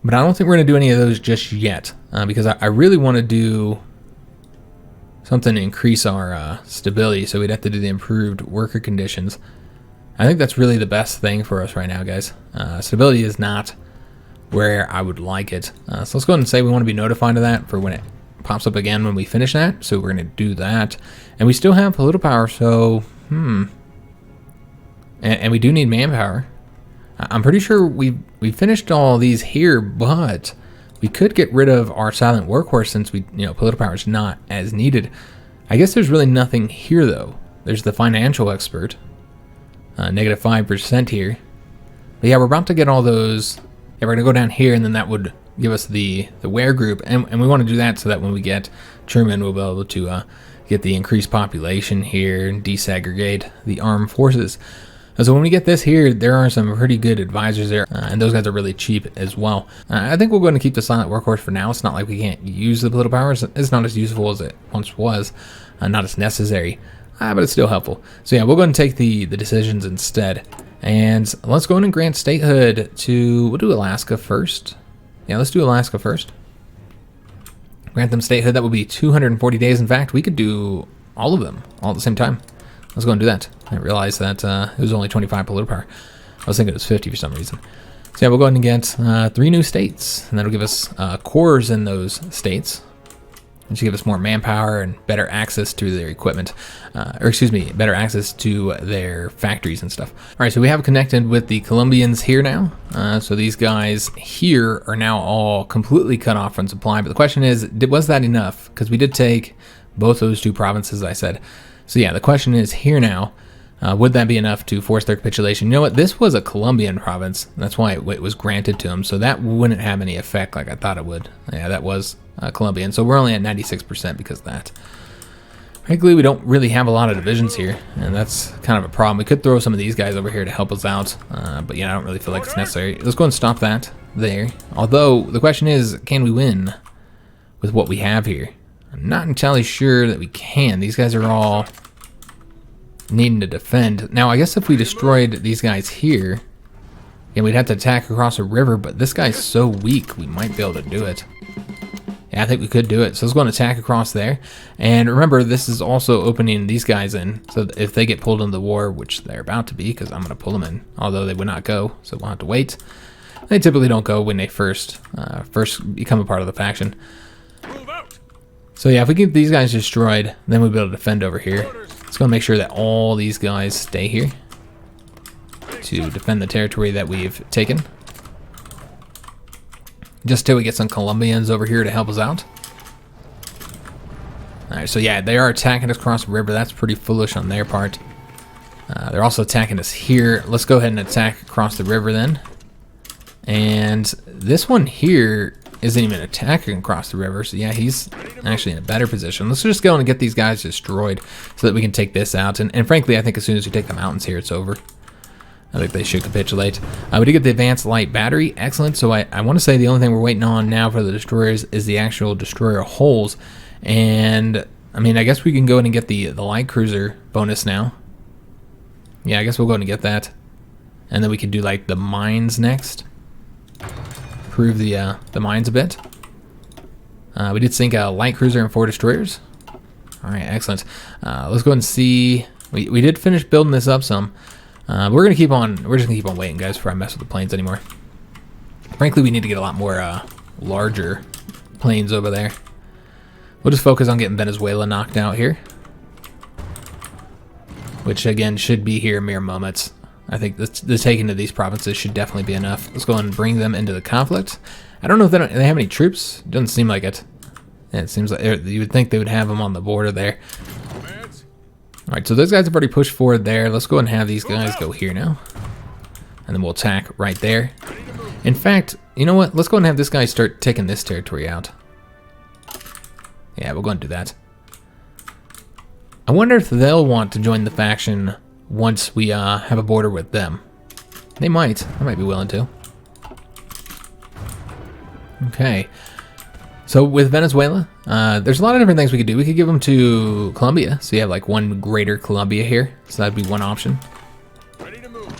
But I don't think we're going to do any of those just yet, because I really want to do something to increase our stability, so we'd have to do the improved worker conditions. I think that's really the best thing for us right now, guys. Stability is not where I would like it. So let's go ahead and say we want to be notified of that for when it pops up again when we finish that. So we're going to do that. And we still have political power, so, and we do need manpower. I'm pretty sure we finished all these here, but we could get rid of our silent workhorse since political power is not as needed. I guess there's really nothing here, though. There's the financial expert, negative 5% here. But yeah, we're about to get all those. Yeah, we're going to go down here, and then that would give us the where group. And we want to do that so that when we get Truman, we'll be able to get the increased population here and desegregate the armed forces. So when we get this here, there are some pretty good advisors there, and those guys are really cheap as well. I think we're going to keep the silent workhorse for now. It's not like we can't use the political powers. It's not as useful as it once was, not as necessary, but it's still helpful. So yeah, we'll go ahead and take the decisions instead. And let's go in and grant statehood to, we'll do Alaska first. Yeah, let's do Alaska first. Grant them statehood. That would be 240 days. In fact, we could do all of them all at the same time. Let's go and do that. I realized that it was only 25 political power. I was thinking it was 50 for some reason. So yeah, we'll go ahead and get 3 new states, and that'll give us cores in those states. It should give us more manpower and better access to their equipment, or excuse me, better access to their factories and stuff. All right, so we have connected with the Colombians here now. So these guys here are now all completely cut off from supply. But the question is, was that enough? Because we did take both those 2 provinces, I said. So yeah, the question is here now, would that be enough to force their capitulation? You know what? This was a Colombian province. That's why it was granted to them. So that wouldn't have any effect like I thought it would. Yeah, that was Colombian. So we're only at 96% because of that. Frankly, we don't really have a lot of divisions here, and that's kind of a problem. We could throw some of these guys over here to help us out, but yeah, I don't really feel like it's necessary. Let's go and stop that there. Although, the question is, can we win with what we have here? I'm not entirely sure that we can. These guys are all needing to defend. Now, I guess if we destroyed these guys here, yeah, we'd have to attack across a river, but this guy's so weak, we might be able to do it. Yeah, I think we could do it. So let's go and attack across there. And remember, this is also opening these guys in. So if they get pulled into the war, which they're about to be, because I'm going to pull them in, although they would not go, so we'll have to wait. They typically don't go when they first become a part of the faction. So yeah, if we get these guys destroyed, then we'll be able to defend over here. Let's go and make sure that all these guys stay here to defend the territory that we've taken. Just till we get some Colombians over here to help us out. Alright, so yeah, they are attacking us across the river. That's pretty foolish on their part. They're also attacking us here. Let's go ahead and attack across the river then. And this one here isn't even attacking across the river. So yeah, he's actually in a better position. Let's just go and get these guys destroyed so that we can take this out. And frankly, I think as soon as we take the mountains here, it's over. I think they should capitulate. We did get the advanced light battery. Excellent. So I want to say the only thing we're waiting on now for the destroyers is the actual destroyer hulls. And I mean, I guess we can go in and get the light cruiser bonus now. Yeah, I guess we'll go in and get that. And then we can do like the mines next. Improve the mines a bit. We did sink a light cruiser and 4 destroyers. All right, excellent. Let's go ahead and see. We did finish building this up some. We're just gonna keep on waiting, guys, before I mess with the planes anymore. Frankly, we need to get a lot more larger planes over there. We'll just focus on getting Venezuela knocked out here, which again should be here in mere moments. I think the taking of these provinces should definitely be enough. Let's go and bring them into the conflict. I don't know if they have any troops. Doesn't seem like it. It seems like you would think they would have them on the border there. All right, so those guys have already pushed forward there. Let's go and have these guys go here now. And then we'll attack right there. In fact, you know what? Let's go and have this guy start taking this territory out. Yeah, we'll go and do that. I wonder if they'll want to join the faction once we have a border with them. They might. I might be willing to. Okay. So with Venezuela, there's a lot of different things we could do. We could give them to Colombia. So you have like one greater Colombia here. So that'd be one option. Ready to move.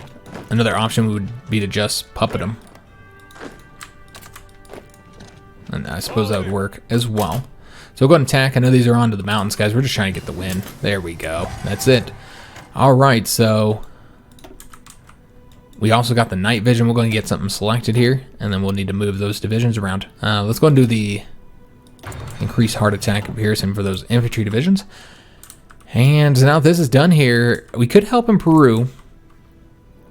Another option would be to just puppet them. And I suppose that would work as well. So we'll go and attack. I know these are onto the mountains, guys. We're just trying to get the win. There we go. That's it. All right, so we also got the night vision. We're going to get something selected here, and then we'll need to move those divisions around. Let's go and do the increased heart attack comparison for those infantry divisions. And now this is done here. We could help in Peru.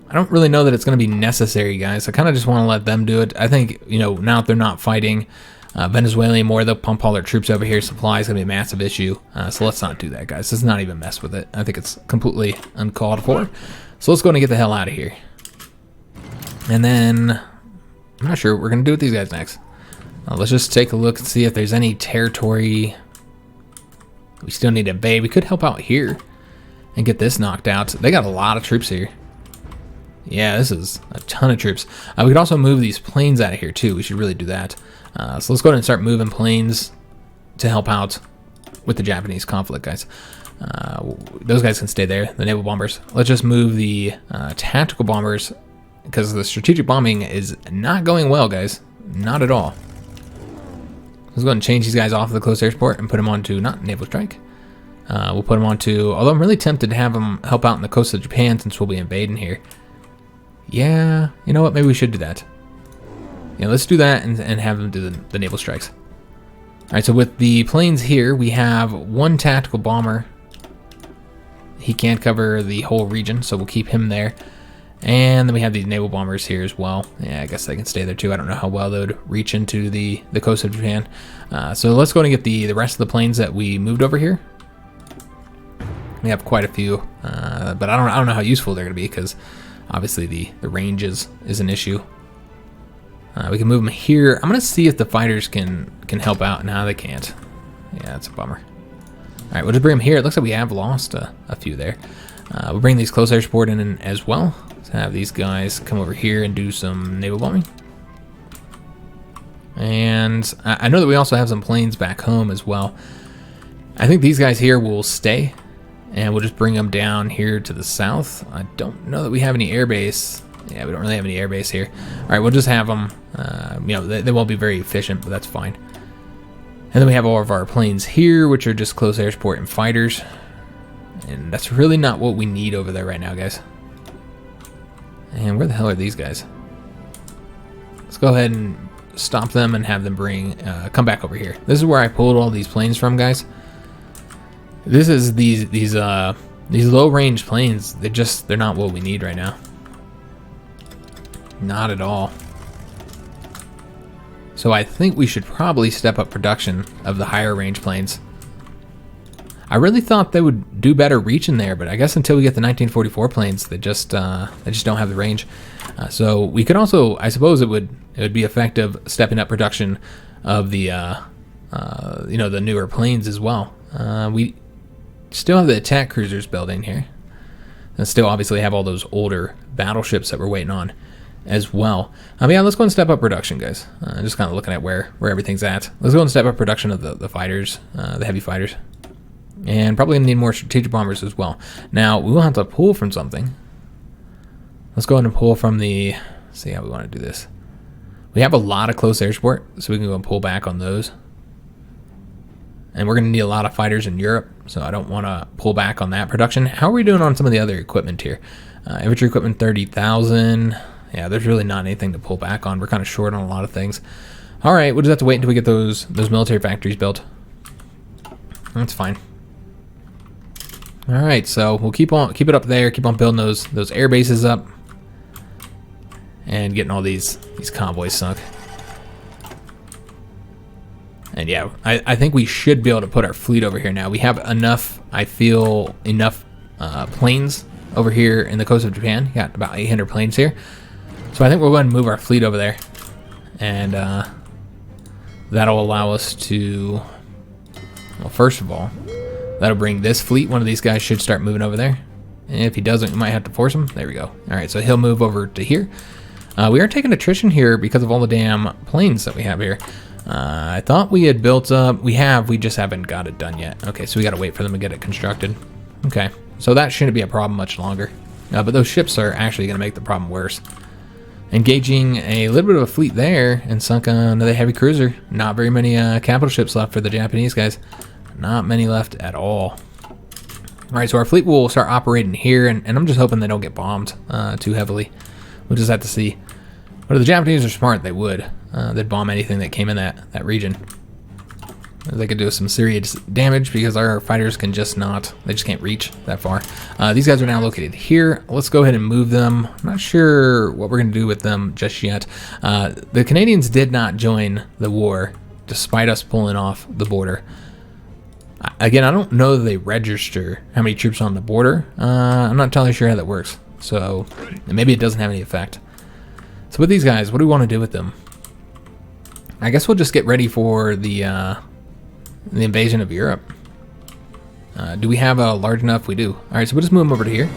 I don't really know that it's going to be necessary, guys. I kind of just want to let them do it. I think, you know, now that they're not fighting Venezuela anymore, they'll pump all their troops over here. Supply is going to be a massive issue. So let's not do that, guys. Let's not even mess with it. I think it's completely uncalled for. So let's go and get the hell out of here. And then, I'm not sure what we're going to do with these guys next. Let's just take a look and see if there's any territory we still need to invade. We could help out here and get this knocked out. They got a lot of troops here. Yeah, this is a ton of troops. We could also move these planes out of here too. We should really do that. So let's go ahead and start moving planes to help out with the Japanese conflict, guys. Those guys can stay there, the naval bombers. Let's just move the tactical bombers, because the strategic bombing is not going well, guys. Not at all. Let's go ahead and change these guys off of the close air support and put them onto, not Naval Strike. We'll put them onto, although I'm really tempted to have them help out in the coast of Japan since we'll be invading here. Yeah, you know what, maybe we should do that. Yeah, let's do that and have them do the Naval Strikes. Alright, so with the planes here, we have one tactical bomber. He can't cover the whole region, so we'll keep him there. And then we have these naval bombers here as well. Yeah, I guess they can stay there too. I don't know how well they would reach into the coast of Japan. So let's go and get the rest of the planes that we moved over here. We have quite a few, but I don't know how useful they're going to be because obviously the range is an issue. We can move them here. I'm going to see if the fighters can help out. No, they can't. Yeah, that's a bummer. All right, we'll just bring them here. It looks like we have lost a few there. We'll bring these close air support in as well. Let's have these guys come over here and do some naval bombing. And I know that we also have some planes back home as well. I think these guys here will stay, and we'll just bring them down here to the south. I don't know that we have any air base. Yeah, we don't really have any air base here. All right, we'll just have them. You know, they won't be very efficient, but that's fine. And then we have all of our planes here, which are just close air support and fighters. And that's really not what we need over there right now, guys. And where the hell are these guys? Let's go ahead and stop them and have them come back over here. This is where I pulled all these planes from, guys. This is these low range planes. They're not what we need right now. Not at all. So I think we should probably step up production of the higher range planes. I really thought they would do better reaching there, but I guess until we get the 1944 planes, they just don't have the range. So we could also, I suppose, it would be effective stepping up production of the you know, the newer planes as well. We still have the attack cruisers building here, and still obviously have all those older battleships that we're waiting on as well. Yeah, let's go and step up production, guys. Just kind of looking at where everything's at. Let's go and step up production of the fighters, the heavy fighters. And probably gonna need more strategic bombers as well. Now, we will have to pull from something. Let's go ahead and pull from the, let's see how we want to do this. We have a lot of close air support, so we can go and pull back on those. And we're gonna need a lot of fighters in Europe, so I don't wanna pull back on that production. How are we doing on some of the other equipment here? Infantry equipment, 30,000. Yeah, there's really not anything to pull back on. We're kind of short on a lot of things. All right, we'll just have to wait until we get those military factories built. That's fine. All right, so we'll keep it up there, keep on building those air bases up, and getting all these convoys sunk. And yeah, I think we should be able to put our fleet over here now. We have enough, I feel, enough planes over here in the coast of Japan. Got about 800 planes here. So I think we're going to move our fleet over there. And that'll allow us to, well, first of all, that'll bring this fleet. One of these guys should start moving over there. And if he doesn't, we might have to force him. There we go. All right, so he'll move over to here. We are taking attrition here because of all the damn planes that we have here. I thought we had built up. We just haven't got it done yet. Okay, so we got to wait for them to get it constructed. Okay, so that shouldn't be a problem much longer. But those ships are actually going to make the problem worse. Engaging a little bit of a fleet there and sunk another heavy cruiser. Not very many capital ships left for the Japanese guys. Not many left at all. All right, so our fleet will start operating here, and I'm just hoping they don't get bombed too heavily. We'll just have to see. But if the Japanese are smart, they would. They'd bomb anything that came in that region. They could do some serious damage because our fighters can just not, they just can't reach that far. These guys are now located here. Let's go ahead and move them. I'm not sure what we're going to do with them just yet. The Canadians did not join the war despite us pulling off the border. Again, I don't know that they register how many troops are on the border. I'm not entirely sure how that works. So maybe it doesn't have any effect. So with these guys, what do we want to do with them? I guess we'll just get ready for the invasion of Europe. Do we have a large enough? We do. All right, so we'll just move them over to here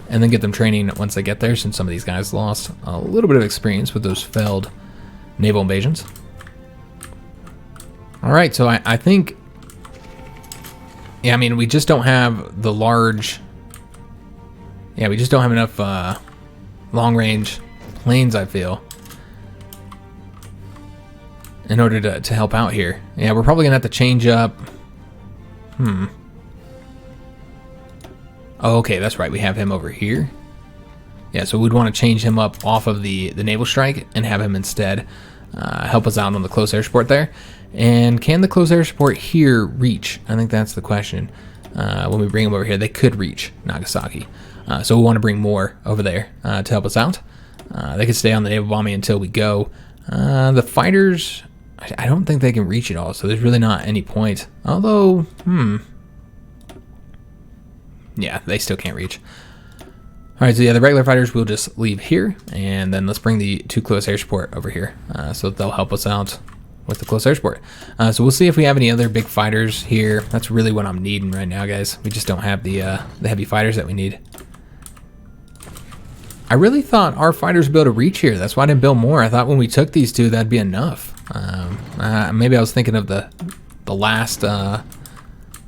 and then get them training once they get there, since some of these guys lost a little bit of experience with those failed naval invasions. All right, so I think, yeah, I mean, we just don't have the large, yeah, we just don't have enough long-range planes, I feel. in order to help out here. Yeah, we're probably gonna have to change up. Oh, okay, that's right. We have him over here. Yeah, so we'd want to change him up off of the Naval Strike and have him instead help us out on the close air support there. And can the close air support here reach? I think that's the question. When we bring them over here, they could reach Nagasaki. So we want to bring more over there to help us out. They could stay on the naval bombing until we go. The fighters, I don't think they can reach it all, so there's really not any point. Although, yeah, they still can't reach. All right, so yeah, the regular fighters we'll just leave here, and then let's bring the 2 close air support over here, so they'll help us out with the close air support. So we'll see if we have any other big fighters here. That's really what I'm needing right now, guys. We just don't have the heavy fighters that we need. I really thought our fighters would be able to reach here. That's why I didn't build more. I thought when we took these 2, that'd be enough. Maybe I was thinking of the last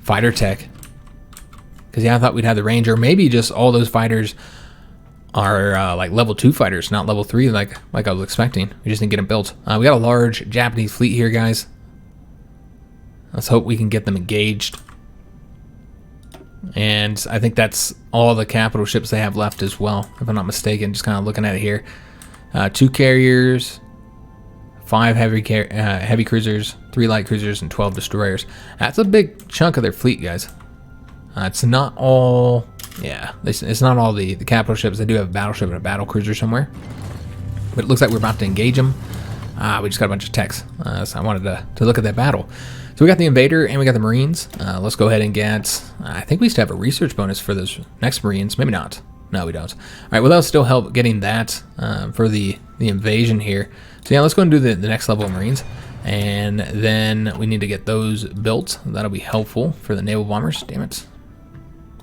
fighter tech. Because yeah, I thought we'd have the Ranger. Maybe just all those fighters are like level 2 fighters, not level 3 like I was expecting. We just didn't get them built. We got a large Japanese fleet here, guys. Let's hope we can get them engaged. And I think that's all the capital ships they have left as well, if I'm not mistaken. Just kind of looking at it here. 2 carriers, 5 heavy cruisers, 3 light cruisers, and 12 destroyers. That's a big chunk of their fleet, guys. It's not all, yeah, it's not all the capital ships. They do have a battleship and a battle cruiser somewhere. But it looks like we're about to engage them. We just got a bunch of techs, so I wanted to look at that battle. So we got the Invader and we got the Marines. Let's go ahead and get, I think we used to have a research bonus for those next Marines. Maybe not. No, we don't. All right, well, that'll still help getting that for the invasion here. So yeah, let's go and do the next level of Marines. And then we need to get those built. That'll be helpful for the naval bombers. Damn it.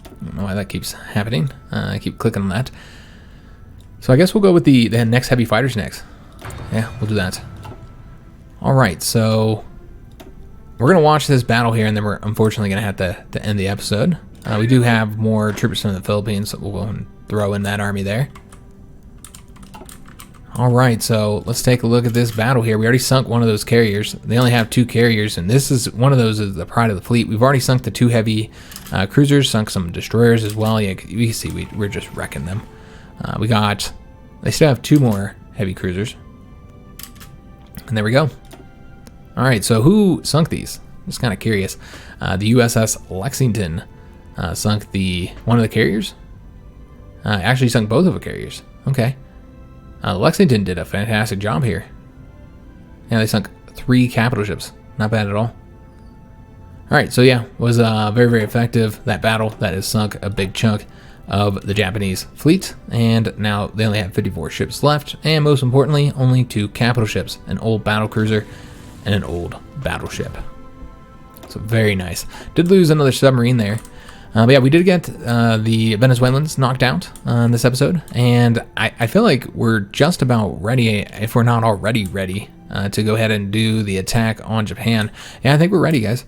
I don't know why that keeps happening. I keep clicking on that. So I guess we'll go with the next heavy fighters next. Yeah, we'll do that. All right, so we're going to watch this battle here, and then we're unfortunately going to have to end the episode. We do have more troopers from the Philippines, so we'll go and throw in that army there. All right, so let's take a look at this battle here. We already sunk one of those carriers. They only have 2 carriers, and this is one of those is the pride of the fleet. We've already sunk the 2 heavy cruisers, sunk some destroyers as well. Yeah, you can see we're just wrecking them. They still have 2 more heavy cruisers. And there we go. All right, so who sunk these? I'm just kind of curious. The USS Lexington sunk one of the carriers. Actually sunk both of the carriers. Okay. Lexington did a fantastic job here. Yeah, they sunk 3 capital ships. Not bad at all. All right, so yeah, was very, very effective. That battle that has sunk a big chunk of the Japanese fleet, and now they only have 54 ships left, and most importantly, only 2 capital ships, an old battle cruiser and an old battleship. So very nice. Did lose another submarine there. But yeah, we did get the Venezuelans knocked out in this episode, and I feel like we're just about ready, if we're not already ready, to go ahead and do the attack on Japan. Yeah, I think we're ready, guys.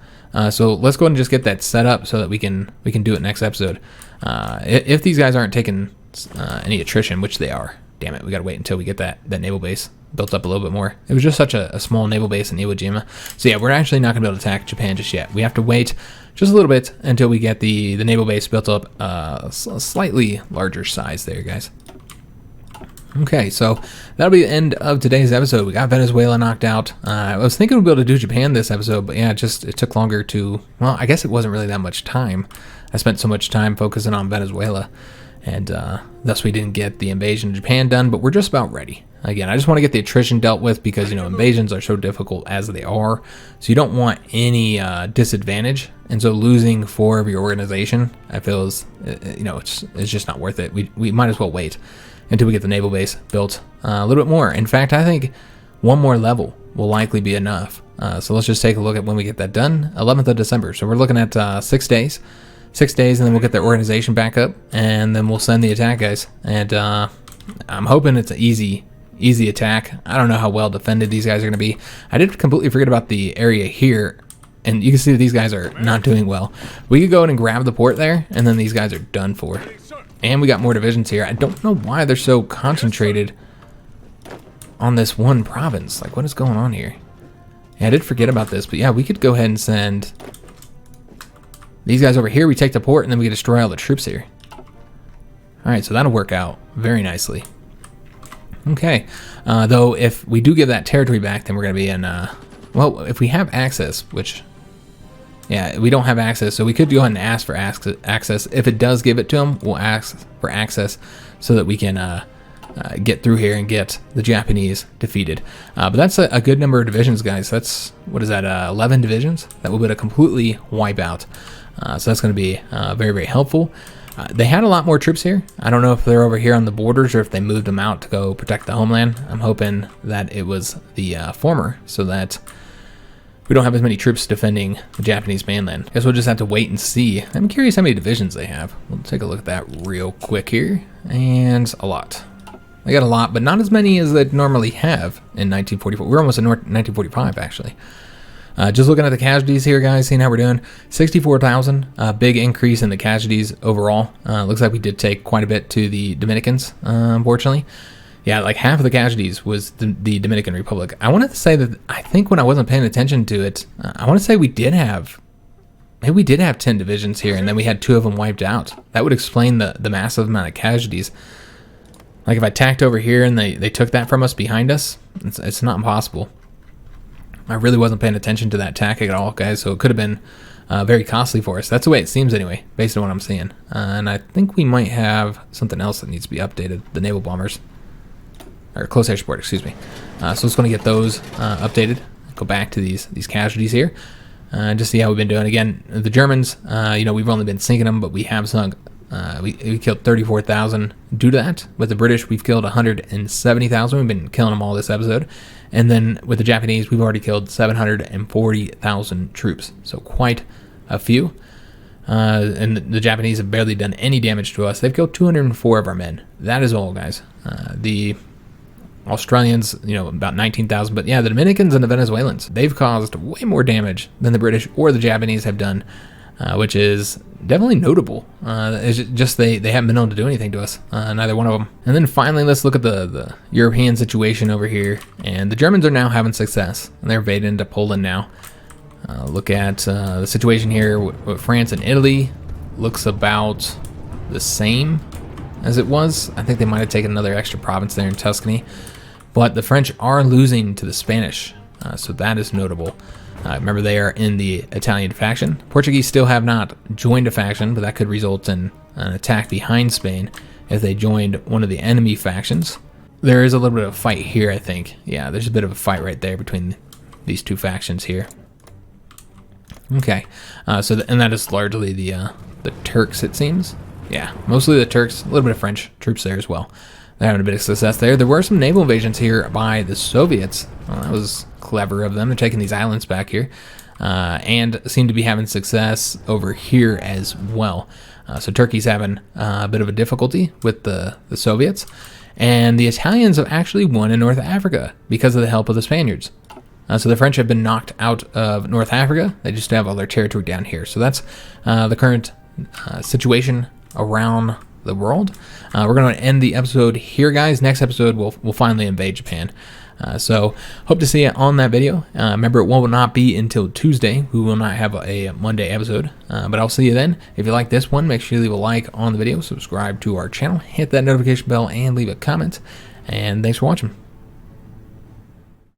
So let's go ahead and just get that set up so that we can do it next episode. If these guys aren't taking any attrition, which they are, damn it, we gotta wait until we get that naval base built up a little bit more. It was just such a small naval base in Iwo Jima. So yeah, we're actually not gonna be able to attack Japan just yet. We have to wait just a little bit until we get the naval base built up a slightly larger size there, guys. Okay, so that'll be the end of today's episode. We got Venezuela knocked out. I was thinking we'd be able to do Japan this episode, but yeah, it took longer to, well, I guess it wasn't really that much time. I spent so much time focusing on Venezuela, and thus we didn't get the invasion of Japan done, but we're just about ready. Again, I just want to get the attrition dealt with because, you know, invasions are so difficult as they are, so you don't want any disadvantage, and so losing 4 of your organization, I feel is, you know, it's just not worth it. We might as well wait until we get the naval base built a little bit more. In fact, I think 1 more level will likely be enough. So let's just take a look at when we get that done. 11th of December. So we're looking at 6 days. 6 days, and then we'll get the organization back up, and then we'll send the attack, guys. And I'm hoping it's an easy attack. I don't know how well defended these guys are going to be. I did completely forget about the area here, and you can see that these guys are not doing well. We could go in and grab the port there, and then these guys are done for. And we got more divisions here. I don't know why they're so concentrated on this one province. Like, what is going on here? Yeah, I did forget about this, but yeah, we could go ahead and send these guys over here. We take the port, and then we can destroy all the troops here. All right, so that'll work out very nicely. Okay, though if we do give that territory back, then we're going to be in, well, if we have access, which, yeah, we don't have access, so we could go ahead and ask for access. If it does give it to them, we'll ask for access so that we can get through here and get the Japanese defeated. But that's a good number of divisions, guys. That's, what is that, 11 divisions that will be to completely wipe out. So that's going to be very, very helpful. They had a lot more troops here. I don't know if they're over here on the borders or if they moved them out to go protect the homeland. I'm hoping that it was the former, so that we don't have as many troops defending the Japanese mainland. Guess we'll just have to wait and see. I'm curious how many divisions they have. We'll take a look at that real quick here. And a lot. They got a lot, but not as many as they'd normally have in 1944. We're almost in 1945, actually. Just looking at the casualties here, guys, seeing how we're doing. 64,000, big increase in the casualties overall. Looks like we did take quite a bit to the Dominicans, unfortunately. Yeah, like half of the casualties was the Dominican Republic. I wanted to say that, I think when I wasn't paying attention to it, I want to say we did have 10 divisions here, and then we had 2 of them wiped out. That would explain the massive amount of casualties. Like if I tacked over here and they took that from us behind us, it's not impossible. I really wasn't paying attention to that tactic at all, guys, so it could have been very costly for us. That's the way it seems anyway, based on what I'm seeing. And I think we might have something else that needs to be updated, the naval bombers. Or close air support, excuse me. So let's going to get those updated. Go back to these casualties here. Just see how we've been doing. Again, the Germans, you know, we've only been sinking them, but we have sunk. We killed 34,000 due to that. With the British, we've killed 170,000. We've been killing them all this episode. And then with the Japanese, we've already killed 740,000 troops. So quite a few. And the Japanese have barely done any damage to us. They've killed 204 of our men. That is all, guys. The Australians, you know, about 19,000. But yeah, the Dominicans and the Venezuelans, they've caused way more damage than the British or the Japanese have done. Which is definitely notable. It's just they haven't been able to do anything to us, neither one of them. And then finally, let's look at the European situation over here. And the Germans are now having success. And they're invading into Poland now. Look at the situation here with France and Italy. Looks about the same as it was. I think they might have taken another extra province there in Tuscany. But the French are losing to the Spanish, so that is notable. Remember, they are in the Italian faction. Portuguese still have not joined a faction, but that could result in an attack behind Spain if they joined one of the enemy factions. There is a little bit of a fight here, I think. Yeah, there's a bit of a fight right there between these two factions here. Okay, and that is largely the Turks, it seems. Yeah, mostly the Turks, a little bit of French troops there as well. They're having a bit of success there. There were some naval invasions here by the Soviets. Well, that was clever of them. They're taking these islands back here. And seem to be having success over here as well. So Turkey's having a bit of a difficulty with the Soviets. And the Italians have actually won in North Africa because of the help of the Spaniards. So the French have been knocked out of North Africa. They just have all their territory down here. So that's the current situation around the world. We're going to end the episode here, guys. Next episode, we'll finally invade Japan. So hope to see you on that video. Remember, it will not be until Tuesday. We will not have a Monday episode, but I'll see you then. If you like this one, make sure you leave a like on the video, subscribe to our channel, hit that notification bell, and leave a comment. And thanks for watching.